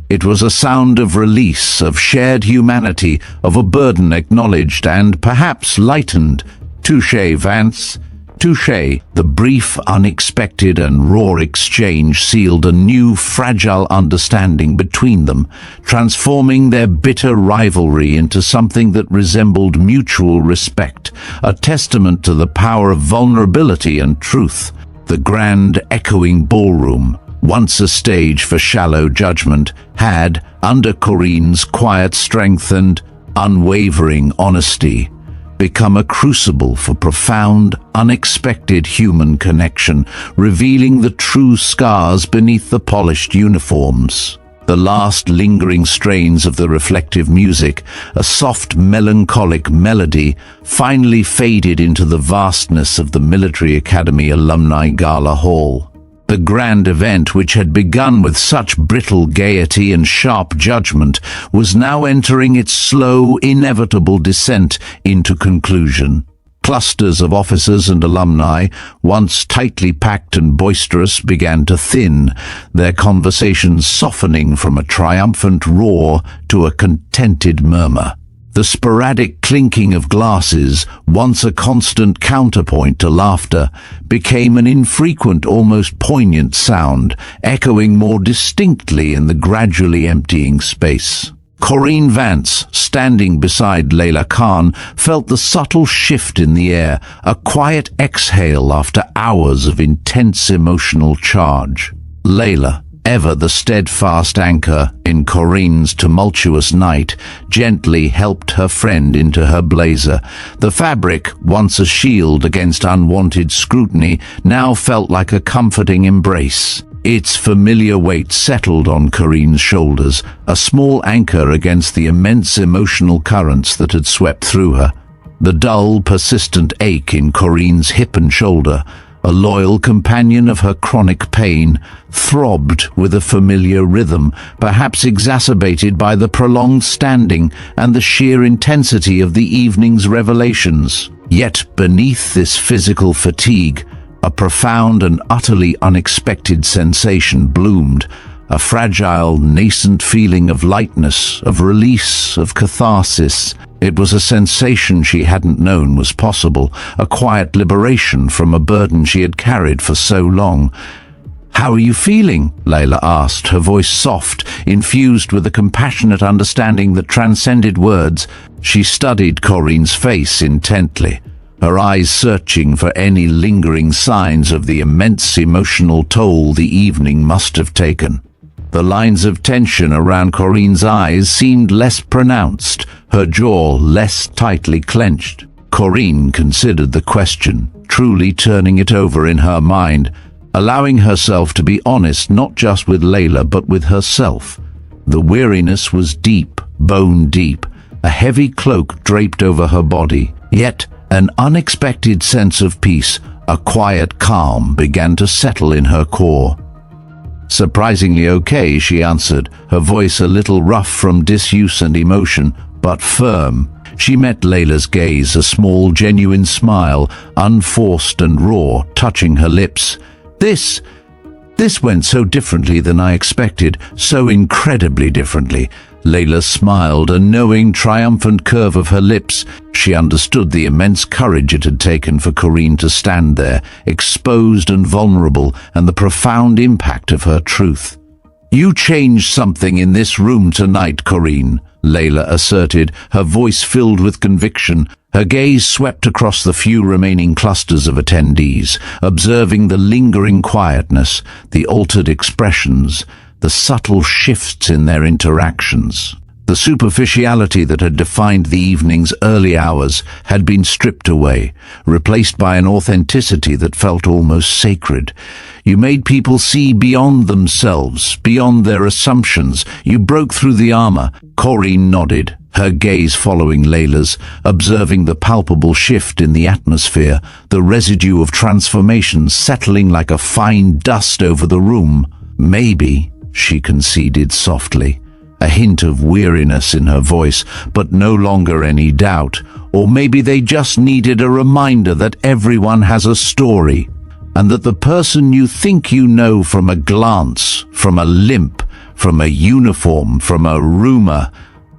It was a sound of release, of shared humanity, of a burden acknowledged and perhaps lightened. Touché, Vance. Touché. The brief, unexpected and raw exchange sealed a new, fragile understanding between them, transforming their bitter rivalry into something that resembled mutual respect, a testament to the power of vulnerability and truth. The grand, echoing ballroom, once a stage for shallow judgment, had, under Corrine's quiet strength and unwavering honesty, become a crucible for profound, unexpected human connection, revealing the true scars beneath the polished uniforms. The last lingering strains of the reflective music, a soft, melancholic melody, finally faded into the vastness of the Military Academy Alumni Gala Hall. The grand event, which had begun with such brittle gaiety and sharp judgment, was now entering its slow, inevitable descent into conclusion. Clusters of officers and alumni, once tightly packed and boisterous, began to thin, their conversations softening from a triumphant roar to a contented murmur. The sporadic clinking of glasses, once a constant counterpoint to laughter, became an infrequent, almost poignant sound, echoing more distinctly in the gradually emptying space. Corrine Vance, standing beside Layla Khan, felt the subtle shift in the air, a quiet exhale after hours of intense emotional charge. Layla, ever the steadfast anchor in Corrine's tumultuous night, gently helped her friend into her blazer. The fabric, once a shield against unwanted scrutiny, now felt like a comforting embrace. Its familiar weight settled on Corrine's shoulders, a small anchor against the immense emotional currents that had swept through her. The dull, persistent ache in Corrine's hip and shoulder, a loyal companion of her chronic pain, throbbed with a familiar rhythm, perhaps exacerbated by the prolonged standing and the sheer intensity of the evening's revelations. Yet beneath this physical fatigue, a profound and utterly unexpected sensation bloomed, a fragile, nascent feeling of lightness, of release, of catharsis. It was a sensation she hadn't known was possible, a quiet liberation from a burden she had carried for so long. "How are you feeling?" Layla asked, her voice soft, infused with a compassionate understanding that transcended words. She studied Corrine's face intently, her eyes searching for any lingering signs of the immense emotional toll the evening must have taken. The lines of tension around Corrine's eyes seemed less pronounced, her jaw less tightly clenched. Corrine considered the question, truly turning it over in her mind, allowing herself to be honest not just with Layla but with herself. The weariness was deep, bone deep, a heavy cloak draped over her body, yet an unexpected sense of peace, a quiet calm began to settle in her core. "Surprisingly okay," she answered, her voice a little rough from disuse and emotion, but firm. She met Layla's gaze, a small, genuine smile, unforced and raw, touching her lips. This went so differently than I expected, so incredibly differently. Layla smiled, a knowing, triumphant curve of her lips. She understood the immense courage it had taken for Corrine to stand there, exposed and vulnerable, and the profound impact of her truth. "You changed something in this room tonight, Corrine," Layla asserted, her voice filled with conviction. Her gaze swept across the few remaining clusters of attendees, observing the lingering quietness, the altered expressions, the subtle shifts in their interactions. The superficiality that had defined the evening's early hours had been stripped away, replaced by an authenticity that felt almost sacred. You made people see beyond themselves, beyond their assumptions. You broke through the armor. Corrine nodded, her gaze following Layla's, observing the palpable shift in the atmosphere, the residue of transformation settling like a fine dust over the room. "Maybe," she conceded softly, a hint of weariness in her voice, but no longer any doubt. Or maybe they just needed a reminder that everyone has a story, and that the person you think you know from a glance, from a limp, from a uniform, from a rumor,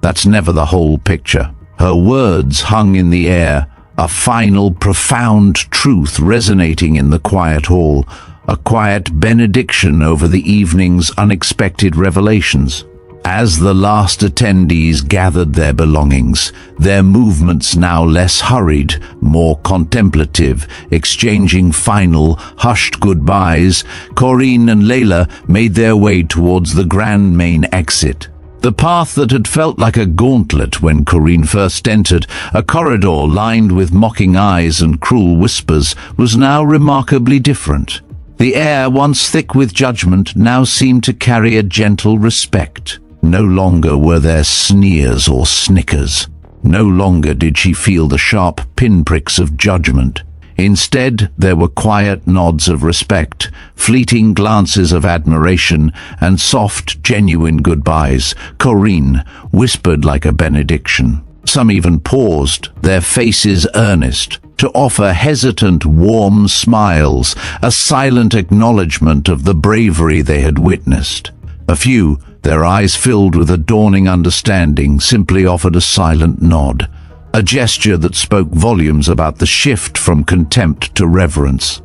that's never the whole picture. Her words hung in the air, a final, profound truth resonating in the quiet hall, a quiet benediction over the evening's unexpected revelations. As the last attendees gathered their belongings, their movements now less hurried, more contemplative, exchanging final, hushed goodbyes, Corrine and Layla made their way towards the grand main exit. The path that had felt like a gauntlet when Corrine first entered, a corridor lined with mocking eyes and cruel whispers, was now remarkably different. The air, once thick with judgment, now seemed to carry a gentle respect. No longer were there sneers or snickers. No longer did she feel the sharp pinpricks of judgment. Instead, there were quiet nods of respect, fleeting glances of admiration, and soft, genuine goodbyes. Corrine whispered like a benediction. Some even paused, their faces earnest, to offer hesitant, warm smiles, a silent acknowledgement of the bravery they had witnessed. A few, their eyes filled with a dawning understanding, simply offered a silent nod, a gesture that spoke volumes about the shift from contempt to reverence.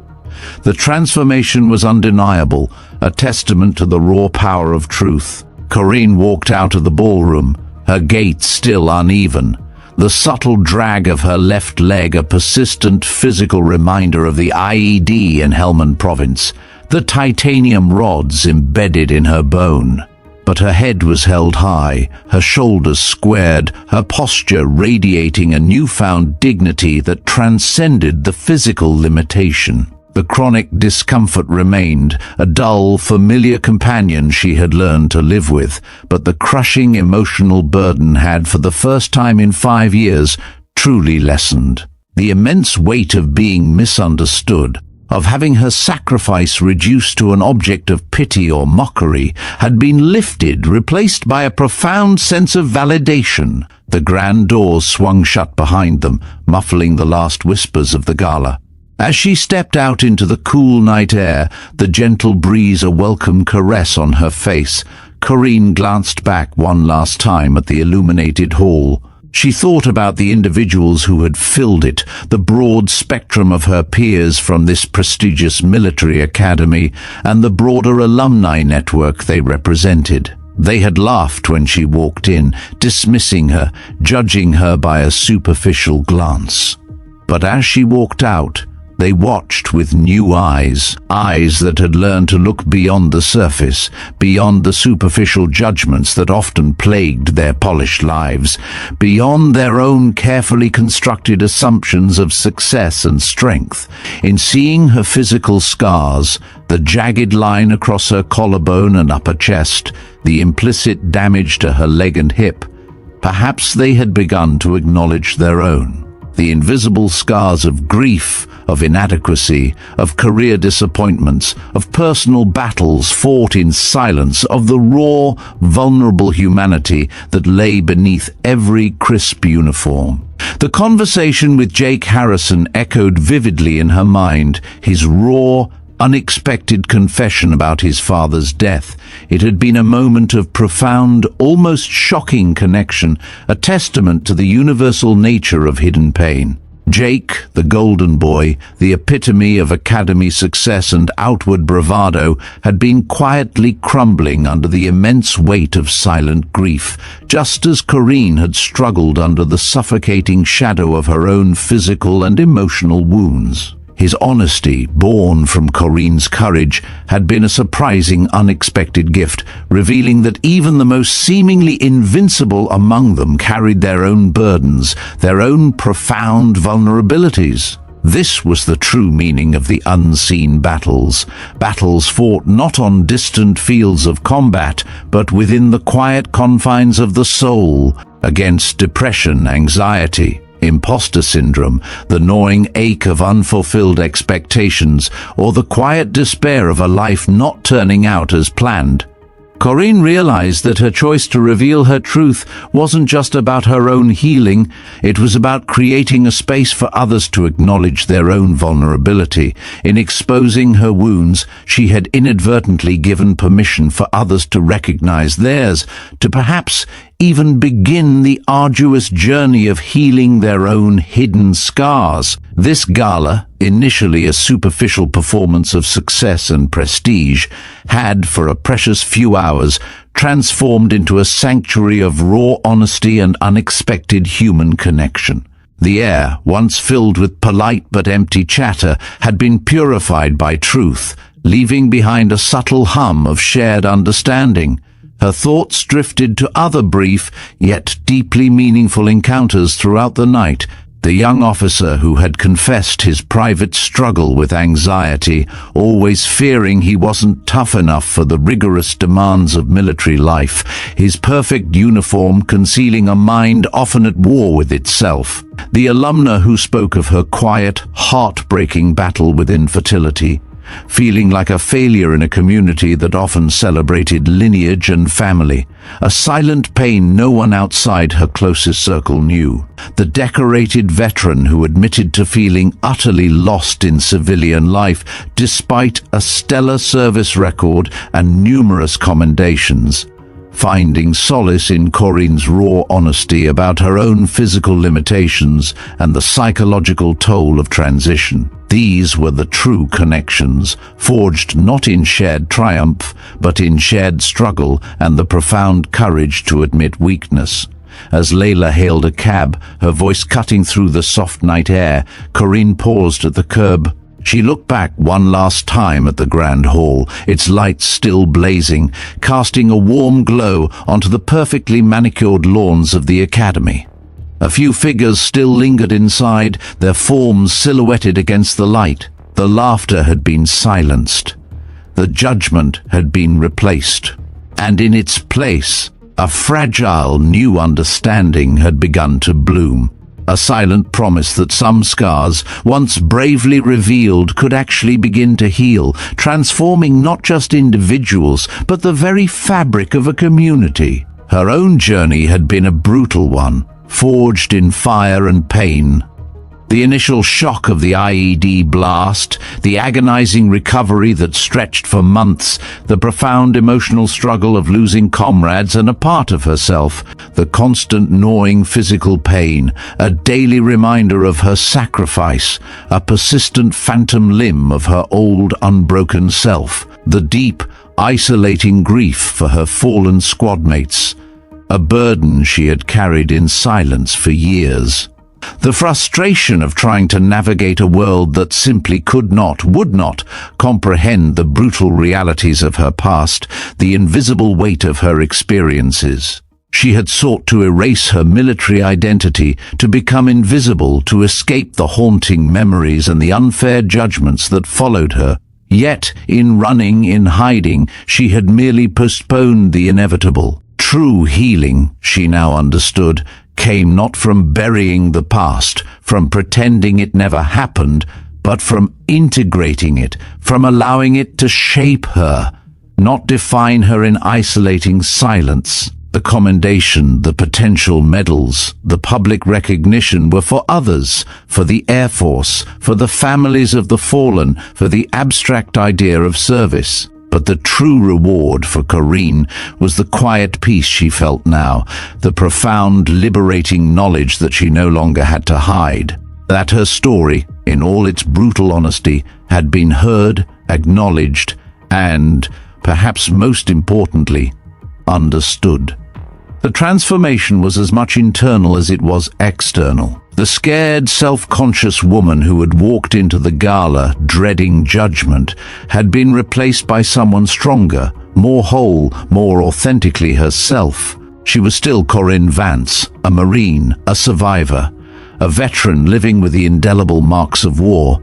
The transformation was undeniable, a testament to the raw power of truth. Corrine walked out of the ballroom, her gait still uneven, the subtle drag of her left leg a persistent physical reminder of the IED in Helmand Province, the titanium rods embedded in her bone. But her head was held high, her shoulders squared, her posture radiating a newfound dignity that transcended the physical limitation. The chronic discomfort remained, a dull, familiar companion she had learned to live with, but the crushing emotional burden had, for the first time in 5 years, truly lessened. The immense weight of being misunderstood, of having her sacrifice reduced to an object of pity or mockery, had been lifted, replaced by a profound sense of validation. The grand doors swung shut behind them, muffling the last whispers of the gala. As she stepped out into the cool night air, the gentle breeze a welcome caress on her face, Corrine glanced back one last time at the illuminated hall. She thought about the individuals who had filled it, the broad spectrum of her peers from this prestigious military academy, and the broader alumni network they represented. They had laughed when she walked in, dismissing her, judging her by a superficial glance. But as she walked out, they watched with new eyes, eyes that had learned to look beyond the surface, beyond the superficial judgments that often plagued their polished lives, beyond their own carefully constructed assumptions of success and strength. In seeing her physical scars, the jagged line across her collarbone and upper chest, the implicit damage to her leg and hip, perhaps they had begun to acknowledge their own. The invisible scars of grief, of inadequacy, of career disappointments, of personal battles fought in silence, of the raw, vulnerable humanity that lay beneath every crisp uniform. The conversation with Jake Harrison echoed vividly in her mind, his raw, unexpected confession about his father's death. It had been a moment of profound, almost shocking connection, a testament to the universal nature of hidden pain. Jake, the golden boy, the epitome of academy success and outward bravado, had been quietly crumbling under the immense weight of silent grief, just as Corrine had struggled under the suffocating shadow of her own physical and emotional wounds. His honesty, born from Corrine's courage, had been a surprising, unexpected gift, revealing that even the most seemingly invincible among them carried their own burdens, their own profound vulnerabilities. This was the true meaning of the unseen battles, battles fought not on distant fields of combat, but within the quiet confines of the soul, against depression, anxiety, imposter syndrome, the gnawing ache of unfulfilled expectations, or the quiet despair of a life not turning out as planned. Corrine realized that her choice to reveal her truth wasn't just about her own healing, it was about creating a space for others to acknowledge their own vulnerability. In exposing her wounds, she had inadvertently given permission for others to recognize theirs, to perhaps even begin the arduous journey of healing their own hidden scars. This gala, initially a superficial performance of success and prestige, had, for a precious few hours, transformed into a sanctuary of raw honesty and unexpected human connection. The air, once filled with polite but empty chatter, had been purified by truth, leaving behind a subtle hum of shared understanding. Her thoughts drifted to other brief, yet deeply meaningful encounters throughout the night. The young officer who had confessed his private struggle with anxiety, always fearing he wasn't tough enough for the rigorous demands of military life, his perfect uniform concealing a mind often at war with itself. The alumna who spoke of her quiet, heartbreaking battle with infertility, feeling like a failure in a community that often celebrated lineage and family, a silent pain no one outside her closest circle knew. The decorated veteran who admitted to feeling utterly lost in civilian life despite a stellar service record and numerous commendations, finding solace in Corrine's raw honesty about her own physical limitations and the psychological toll of transition. These were the true connections, forged not in shared triumph, but in shared struggle and the profound courage to admit weakness. As Layla hailed a cab, her voice cutting through the soft night air, Corrine paused at the curb. She looked back one last time at the grand hall, its lights still blazing, casting a warm glow onto the perfectly manicured lawns of the academy. A few figures still lingered inside, their forms silhouetted against the light. The laughter had been silenced. The judgment had been replaced. And in its place, a fragile new understanding had begun to bloom. A silent promise that some scars, once bravely revealed, could actually begin to heal, transforming not just individuals, but the very fabric of a community. Her own journey had been a brutal one, forged in fire and pain. The initial shock of the IED blast, the agonizing recovery that stretched for months, the profound emotional struggle of losing comrades and a part of herself, the constant gnawing physical pain, a daily reminder of her sacrifice, a persistent phantom limb of her old unbroken self, the deep, isolating grief for her fallen squadmates, a burden she had carried in silence for years. The frustration of trying to navigate a world that simply could not, would not, comprehend the brutal realities of her past, the invisible weight of her experiences. She had sought to erase her military identity, to become invisible, to escape the haunting memories and the unfair judgments that followed her. Yet, in running, in hiding, she had merely postponed the inevitable. True healing, she now understood, came not from burying the past, from pretending it never happened, but from integrating it, from allowing it to shape her, not define her in isolating silence. The commendation, the potential medals, the public recognition were for others, for the Air Force, for the families of the fallen, for the abstract idea of service. But the true reward for Corrine was the quiet peace she felt now, the profound, liberating knowledge that she no longer had to hide, that her story, in all its brutal honesty, had been heard, acknowledged, and, perhaps most importantly, understood. The transformation was as much internal as it was external. The scared, self-conscious woman who had walked into the gala, dreading judgment, had been replaced by someone stronger, more whole, more authentically herself. She was still Corrine Vance, a Marine, a survivor, a veteran living with the indelible marks of war.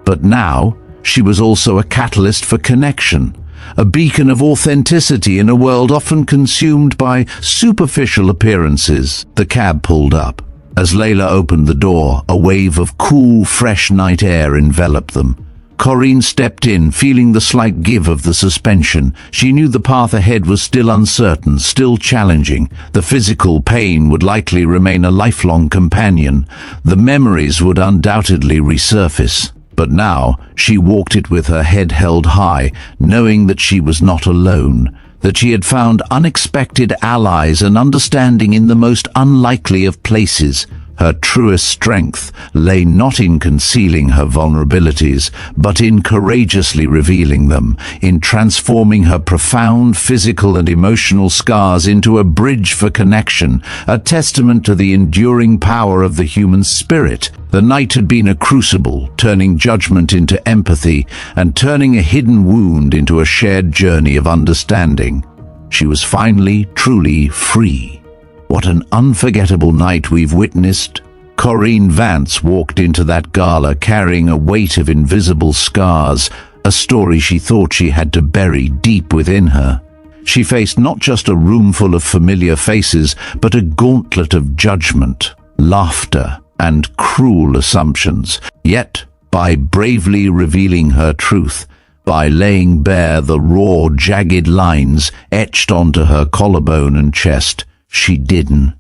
But now, she was also a catalyst for connection, a beacon of authenticity in a world often consumed by superficial appearances. The cab pulled up. As Layla opened the door, a wave of cool, fresh night air enveloped them. Corrine stepped in, feeling the slight give of the suspension. She knew the path ahead was still uncertain, still challenging. The physical pain would likely remain a lifelong companion. The memories would undoubtedly resurface. But now she walked it with her head held high, knowing that she was not alone, that she had found unexpected allies and understanding in the most unlikely of places. Her truest strength lay not in concealing her vulnerabilities, but in courageously revealing them, in transforming her profound physical and emotional scars into a bridge for connection, a testament to the enduring power of the human spirit. The night had been a crucible, turning judgment into empathy and turning a hidden wound into a shared journey of understanding. She was finally, truly free. What an unforgettable night we've witnessed. Corrine Vance walked into that gala carrying a weight of invisible scars, a story she thought she had to bury deep within her. She faced not just a room full of familiar faces, but a gauntlet of judgment, laughter, and cruel assumptions. Yet, by bravely revealing her truth, by laying bare the raw, jagged lines etched onto her collarbone and chest, she didn't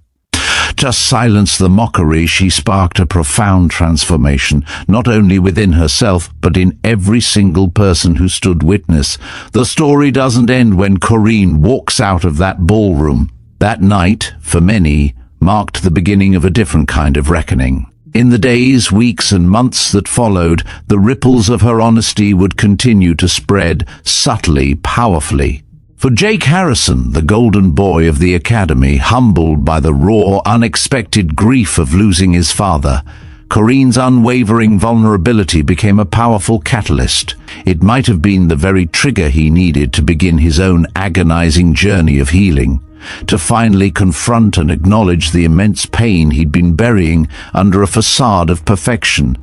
just silence the mockery. She sparked a profound transformation, not only within herself, but in every single person who stood witness. The story doesn't end when Corrine walks out of that ballroom. That night, for many, marked the beginning of a different kind of reckoning. In the days, weeks, and months that followed, the ripples of her honesty would continue to spread, subtly, powerfully. For Jake Harrison, the golden boy of the academy, humbled by the raw, unexpected grief of losing his father, Corrine's unwavering vulnerability became a powerful catalyst. It might have been the very trigger he needed to begin his own agonizing journey of healing, to finally confront and acknowledge the immense pain he'd been burying under a facade of perfection,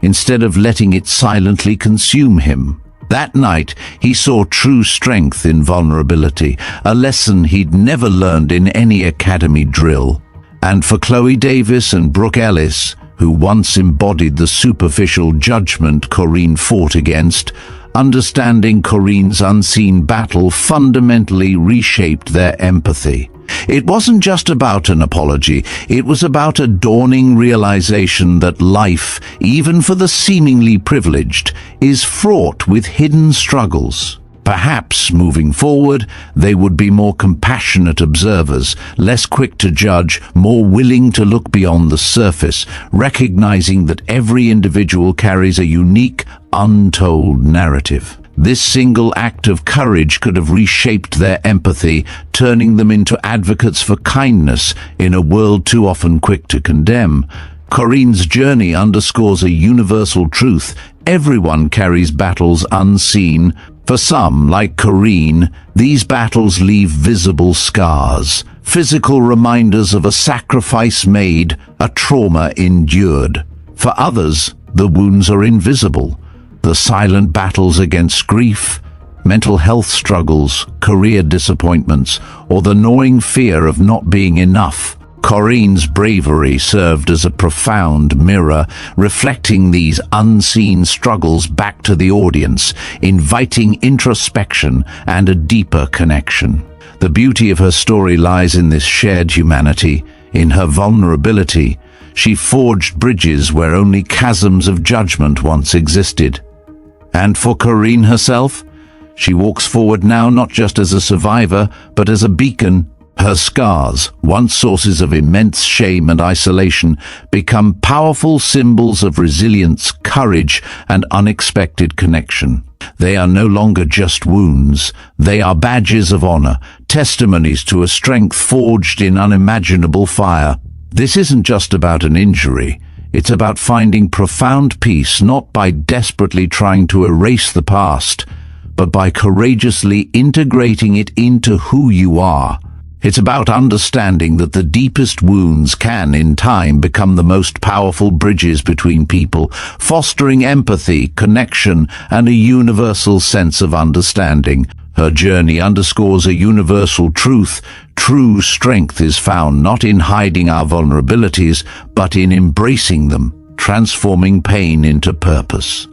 instead of letting it silently consume him. That night, he saw true strength in vulnerability, a lesson he'd never learned in any academy drill. And for Chloe Davis and Brooke Ellis, who once embodied the superficial judgment Corrine fought against, understanding Corrine's unseen battle fundamentally reshaped their empathy. It wasn't just about an apology, it was about a dawning realization that life, even for the seemingly privileged, is fraught with hidden struggles. Perhaps, moving forward, they would be more compassionate observers, less quick to judge, more willing to look beyond the surface, recognizing that every individual carries a unique, untold narrative. This single act of courage could have reshaped their empathy, turning them into advocates for kindness in a world too often quick to condemn. Corrine's journey underscores a universal truth. Everyone carries battles unseen. For some, like Corrine, these battles leave visible scars, physical reminders of a sacrifice made, a trauma endured. For others, the wounds are invisible. The silent battles against grief, mental health struggles, career disappointments, or the gnawing fear of not being enough. Corrine's bravery served as a profound mirror, reflecting these unseen struggles back to the audience, inviting introspection and a deeper connection. The beauty of her story lies in this shared humanity, in her vulnerability. She forged bridges where only chasms of judgment once existed. And for Corrine herself, she walks forward now not just as a survivor, but as a beacon. Her scars, once sources of immense shame and isolation, become powerful symbols of resilience, courage, and unexpected connection. They are no longer just wounds. They are badges of honor, testimonies to a strength forged in unimaginable fire. This isn't just about an injury. It's about finding profound peace, not by desperately trying to erase the past, but by courageously integrating it into who you are. It's about understanding that the deepest wounds can, in time, become the most powerful bridges between people, fostering empathy, connection, and a universal sense of understanding. Her journey underscores a universal truth. True strength is found not in hiding our vulnerabilities, but in embracing them, transforming pain into purpose.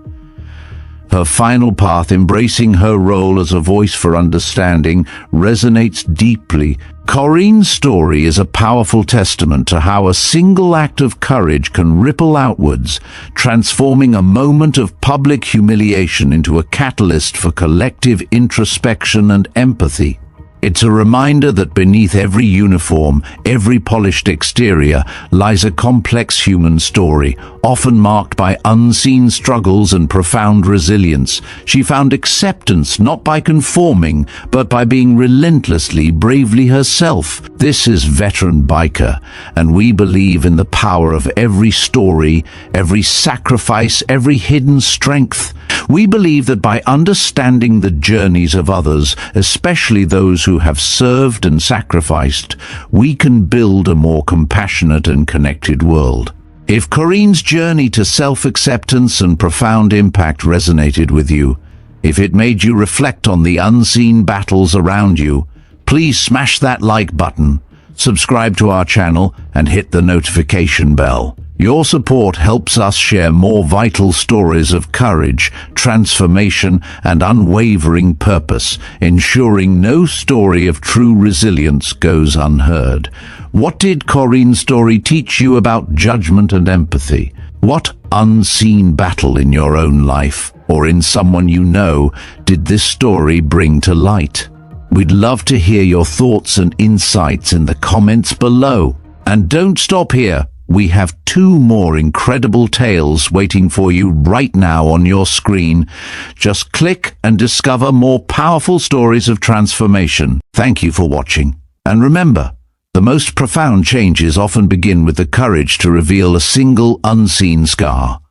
Her final path, embracing her role as a voice for understanding, resonates deeply. Corrine's story is a powerful testament to how a single act of courage can ripple outwards, transforming a moment of public humiliation into a catalyst for collective introspection and empathy. It's a reminder that beneath every uniform, every polished exterior, lies a complex human story, often marked by unseen struggles and profound resilience. She found acceptance not by conforming, but by being relentlessly, bravely herself. This is Veteranbiker, and we believe in the power of every story, every sacrifice, every hidden strength. We believe that by understanding the journeys of others, especially those who have served and sacrificed, we can build a more compassionate and connected world. If Corrine's journey to self-acceptance and profound impact resonated with you, if it made you reflect on the unseen battles around you, please smash that like button, subscribe to our channel, and hit the notification bell. Your support helps us share more vital stories of courage, transformation, and unwavering purpose, ensuring no story of true resilience goes unheard. What did Corrine's story teach you about judgment and empathy? What unseen battle in your own life, or in someone you know, did this story bring to light? We'd love to hear your thoughts and insights in the comments below. And don't stop here. We have 2 more incredible tales waiting for you right now on your screen. Just click and discover more powerful stories of transformation. Thank you for watching. And remember, the most profound changes often begin with the courage to reveal a single unseen scar.